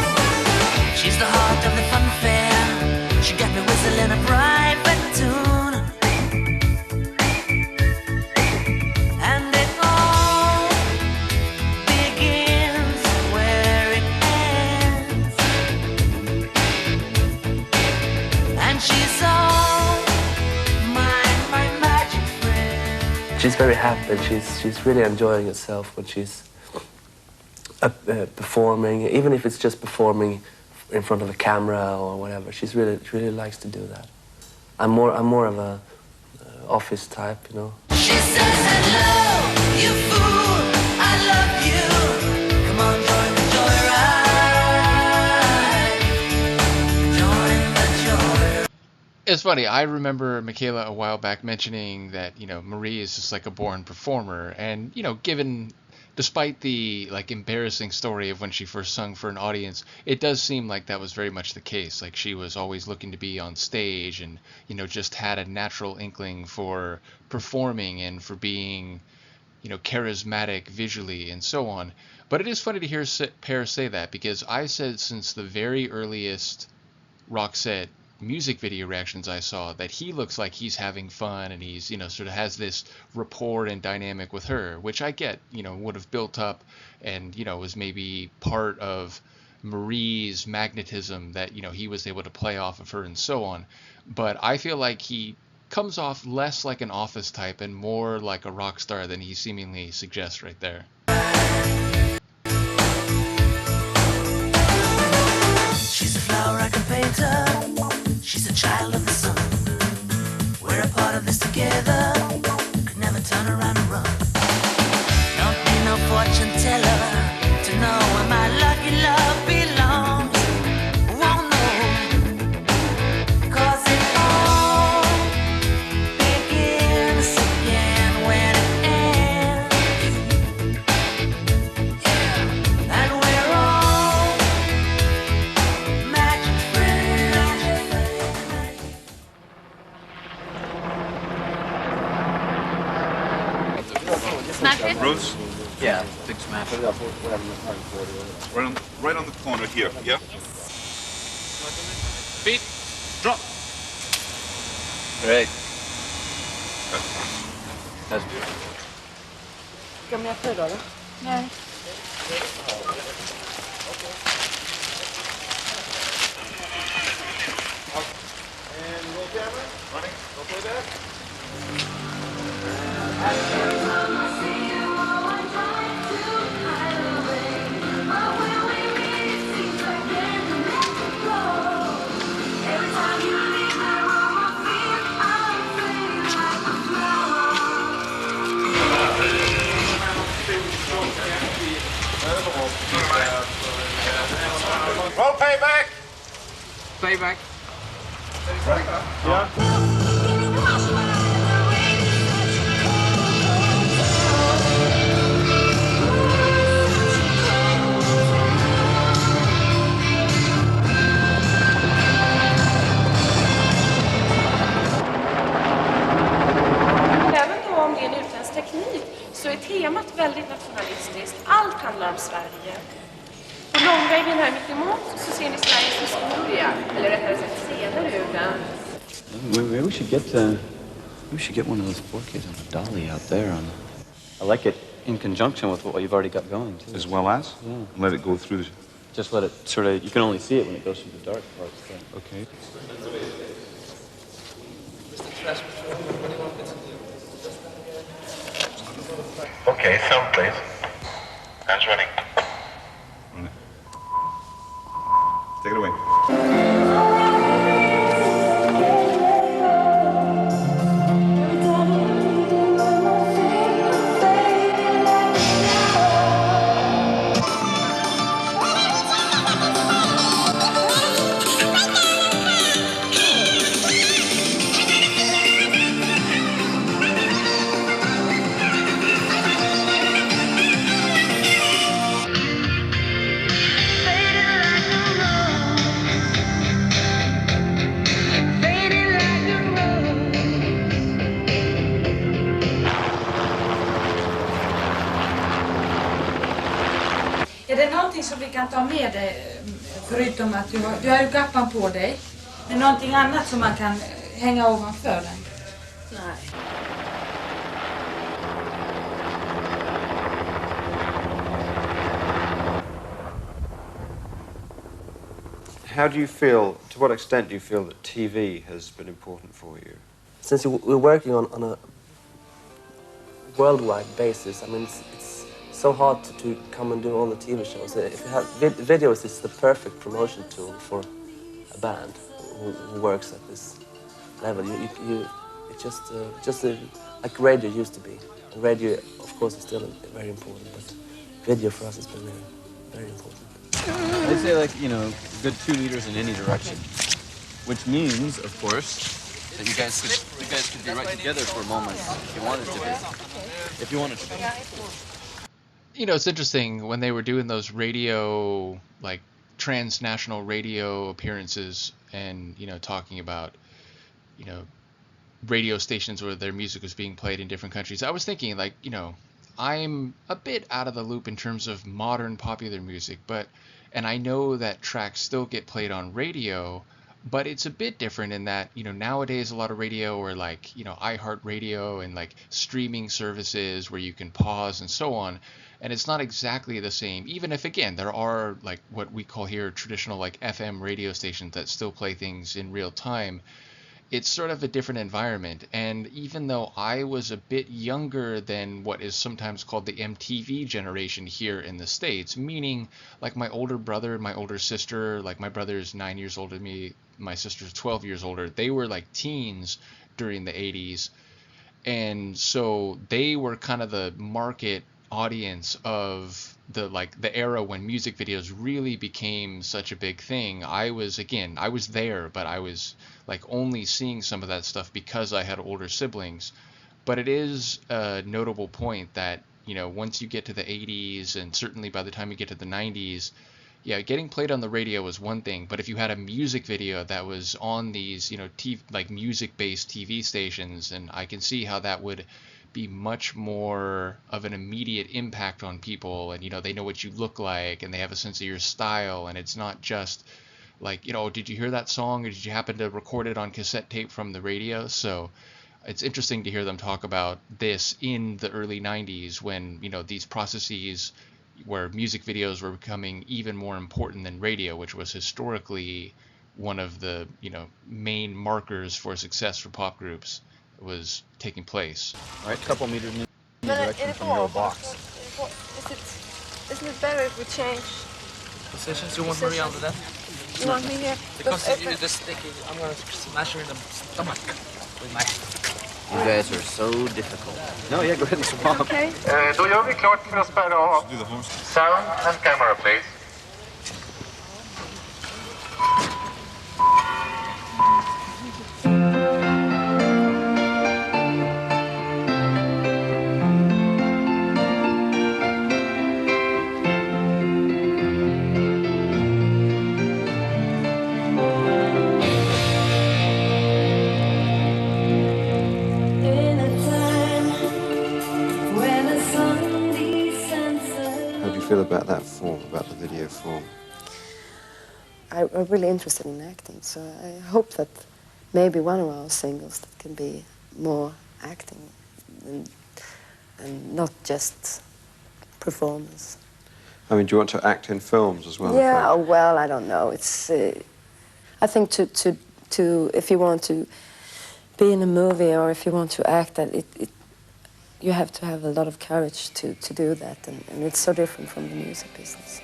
She's the heart of the fun fair. She got me whistling a private tune. And it all begins where it ends. And she's all my magic friend. She's very happy. She's really enjoying herself when she's performing, even if it's just performing in front of a camera or whatever. She really likes to do that. I'm more of a office type, you know. She says hello, you fool, I love you. Come on, join the Joyride. Join the Joyride. It's funny, I remember Michaela a while back mentioning that, Marie is just like a born performer. And, despite the embarrassing story of when she first sung for an audience, it does seem like that was very much the case. Like she was always looking to be on stage and, just had a natural inkling for performing and for being, charismatic visually and so on. But it is funny to hear Per say that, because I said since the very earliest Roxette music video reactions I saw that he looks like he's having fun and he's, sort of has this rapport and dynamic with her, which I get, would have built up and, was maybe part of Marie's magnetism that, he was able to play off of her and so on. But I feel like he comes off less like an office type and more like a rock star than he seemingly suggests right there. She's a flower I can paint her. She's a child of the sun. We're a part of this together. Could never turn around and run. Don't need no fortune teller to know where my lucky love belongs. Won't know, 'cause it all begins again when it ends. Yeah. And we're all magic friends. Smash it? Bruce? Yeah. Big smash. Right on the corner here, yeah? Beat. Drop. Great. That's beautiful. Ska jag med för då? Nej. And roll camera. Running. Go play back. playback! Playback. Yeah. Även då om det är en utländsk teknik så är temat väldigt nationalistiskt. Allt handlar om Sverige. På långvägen här mittemot så ser ni Sveriges historia, eller rättare sagt scener ur den. Maybe we should get one of those 4Ks on a dolly out there. I like it in conjunction with what you've already got going too. As well as? Yeah. Let it go through. Just let it sort of. You can only see it when it goes through the dark parts. Okay. Okay, sound please. Hands running. Take it away. Är det någonting som vi kan ta med dig, förutom att du har ju kappan på dig, men någonting annat som man kan hänga ovanför den? Nej. How do you feel, to what extent do you feel that TV has been important for you? Since we're working on a worldwide basis, I mean, it's so hard to come and do all the TV shows. If you have videos, it's the perfect promotion tool for a band who works at this level. It's just like radio used to be. And radio, of course, is still very important, but video for us has been very important. I'd say like, you know, good 2 meters in any direction, which means, of course, that you guys could be right together for a moment if you wanted to be. If you wanted to be. You know, it's interesting when they were doing those radio, like transnational radio appearances and, you know, talking about, you know, radio stations where their music was being played in different countries. I was thinking, like, you know, I'm a bit out of the loop in terms of modern popular music, and I know that tracks still get played on radio, but it's a bit different in that, you know, nowadays a lot of radio or like, you know, iHeartRadio and like streaming services where you can pause and so on. And it's not exactly the same, even if, again, there are like what we call here traditional like FM radio stations that still play things in real time. It's sort of a different environment. And even though I was a bit younger than what is sometimes called the MTV generation here in the States, meaning like my older brother, my older sister, like my brother's 9 years older than me, my sister's 12 years older, they were like teens during the 80s. And so they were kind of the market audience of the era when music videos really became such a big thing. I was there, but I was like only seeing some of that stuff because I had older siblings. But it is a notable point that, you know, once you get to the 80s and certainly by the time you get to the 90s, yeah, getting played on the radio was one thing, but if you had a music video that was on these, you know, like music-based TV stations, and I can see how that would be much more of an immediate impact on people, and, you know, they know what you look like and they have a sense of your style, and it's not just like, you know, did you hear that song or did you happen to record it on cassette tape from the radio? So it's interesting to hear them talk about this in the early 90s when, you know, these processes where music videos were becoming even more important than radio, which was historically one of the, you know, main markers for success for pop groups, was taking place. All right, a couple meters in the direction from your box. Isn't it better if we change Positions, you want Maria under that? You want me here? Because you just sticky, I'm going to smash her in the stomach with my... You guys are so difficult. No, yeah, go ahead and swap. Okay. Då gör vi klart för att spärra av. Sound and camera, please. How do you feel about that form, about the video form? I'm really interested in acting, so I hope that maybe one of our singles that can be more acting and not just performance. I mean, do you want to act in films as well? Yeah, well, I don't know. It's I think to if you want to be in a movie or if you want to act, that you have to have a lot of courage to do that, and it's so different from the music business.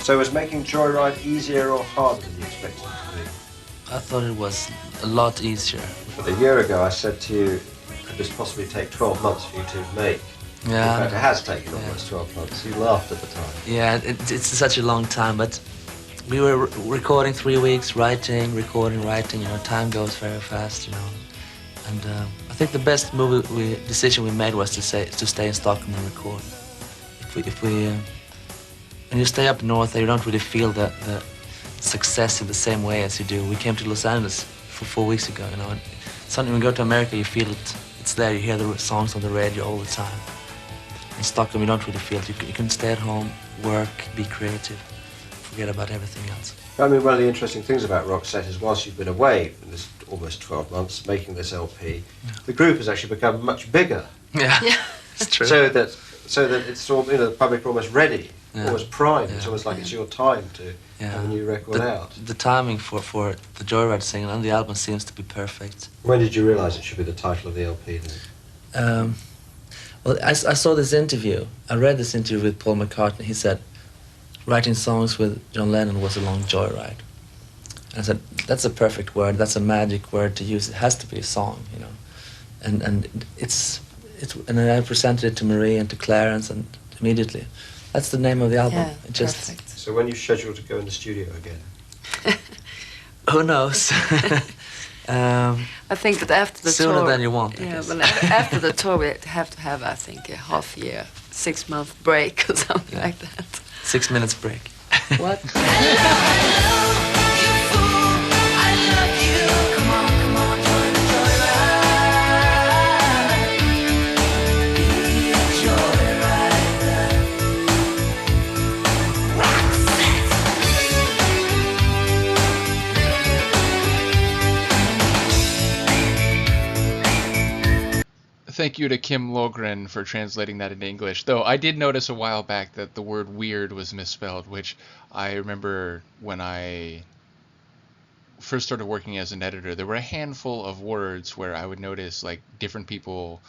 So was Making Joyride easier or harder than you expected it to be? I thought it was a lot easier. But a year ago I said to you, could this possibly take 12 months for you to make? Yeah. In fact, it has taken almost 12 months. You laughed at the time. Yeah, it's such a long time, but we were recording 3 weeks, writing, recording, writing, you know, time goes very fast, you know. And I think the best decision we made was to stay in Stockholm and record. When you stay up north, you don't really feel the success in the same way as you do. We came to Los Angeles for 4 weeks ago, you know, and suddenly when you go to America, you feel it's there. You hear the songs on the radio all the time. In Stockholm, you don't really feel it. You can stay at home, work, be creative, forget about everything else. I mean, one of the interesting things about Roxette is whilst you've been away in this almost 12 months making this LP, the group has actually become much bigger. Yeah, it's true. So that it's all, you know, the public are almost ready, almost primed. It's almost like it's your time to have a new record out. The timing for the Joyride single and the album seems to be perfect. When did you realise it should be the title of the LP then? Well, I saw this interview. I read this interview with Paul McCartney. He said, writing songs with John Lennon was a long joyride. And I said, that's a perfect word. That's a magic word to use. It has to be a song, you know. And and I presented it to Marie and to Clarence, and immediately, that's the name of the album. Yeah, perfect. So when you scheduled to go in the studio again? Who knows? I think that after the sooner tour... than you want, I Yeah, guess. but after the tour we have to have, I think, a half year, 6 month break or something like that. 6 minutes break. What? Thank you to Kim Logren for translating that into English. Though I did notice a while back that the word weird was misspelled, which I remember when I first started working as an editor, there were a handful of words where I would notice like different people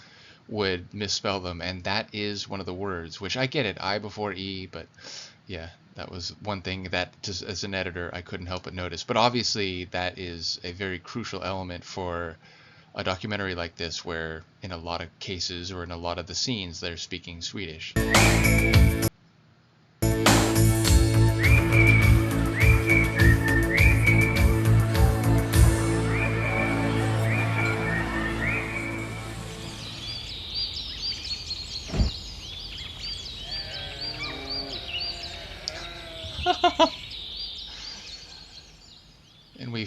would misspell them, and that is one of the words, which I get it, I before E, but yeah, that was one thing that just as an editor I couldn't help but notice. But obviously that is a very crucial element for a documentary like this, where in a lot of cases or in a lot of the scenes they're speaking Swedish.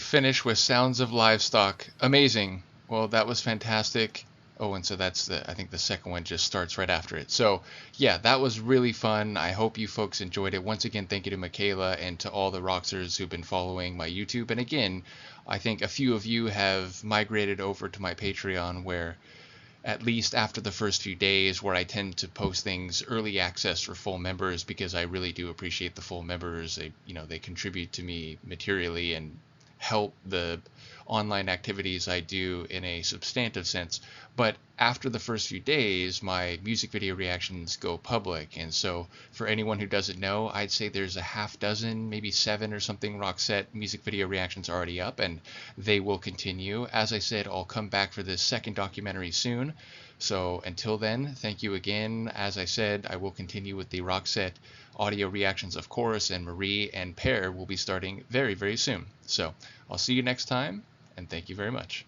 finish with Sounds of Livestock. Amazing. Well, that was fantastic. Oh, and so that's I think the second one just starts right after it. So yeah, that was really fun. I hope you folks enjoyed it. Once again, thank you to Michaela and to all the Roxers who've been following my YouTube. And again, I think a few of you have migrated over to my Patreon, where at least after the first few days, where I tend to post things early access for full members, because I really do appreciate the full members. They contribute to me materially and help the online activities I do in a substantive sense. But after the first few days, my music video reactions go public. And so for anyone who doesn't know, I'd say there's a half dozen, maybe 7 or something Roxette music video reactions already up, and they will continue. As I said, I'll come back for this second documentary soon. So until then, thank you again. As I said, I will continue with the Roxette audio reactions, of course, and Marie and Pear will be starting very, very soon. So I'll see you next time, and thank you very much.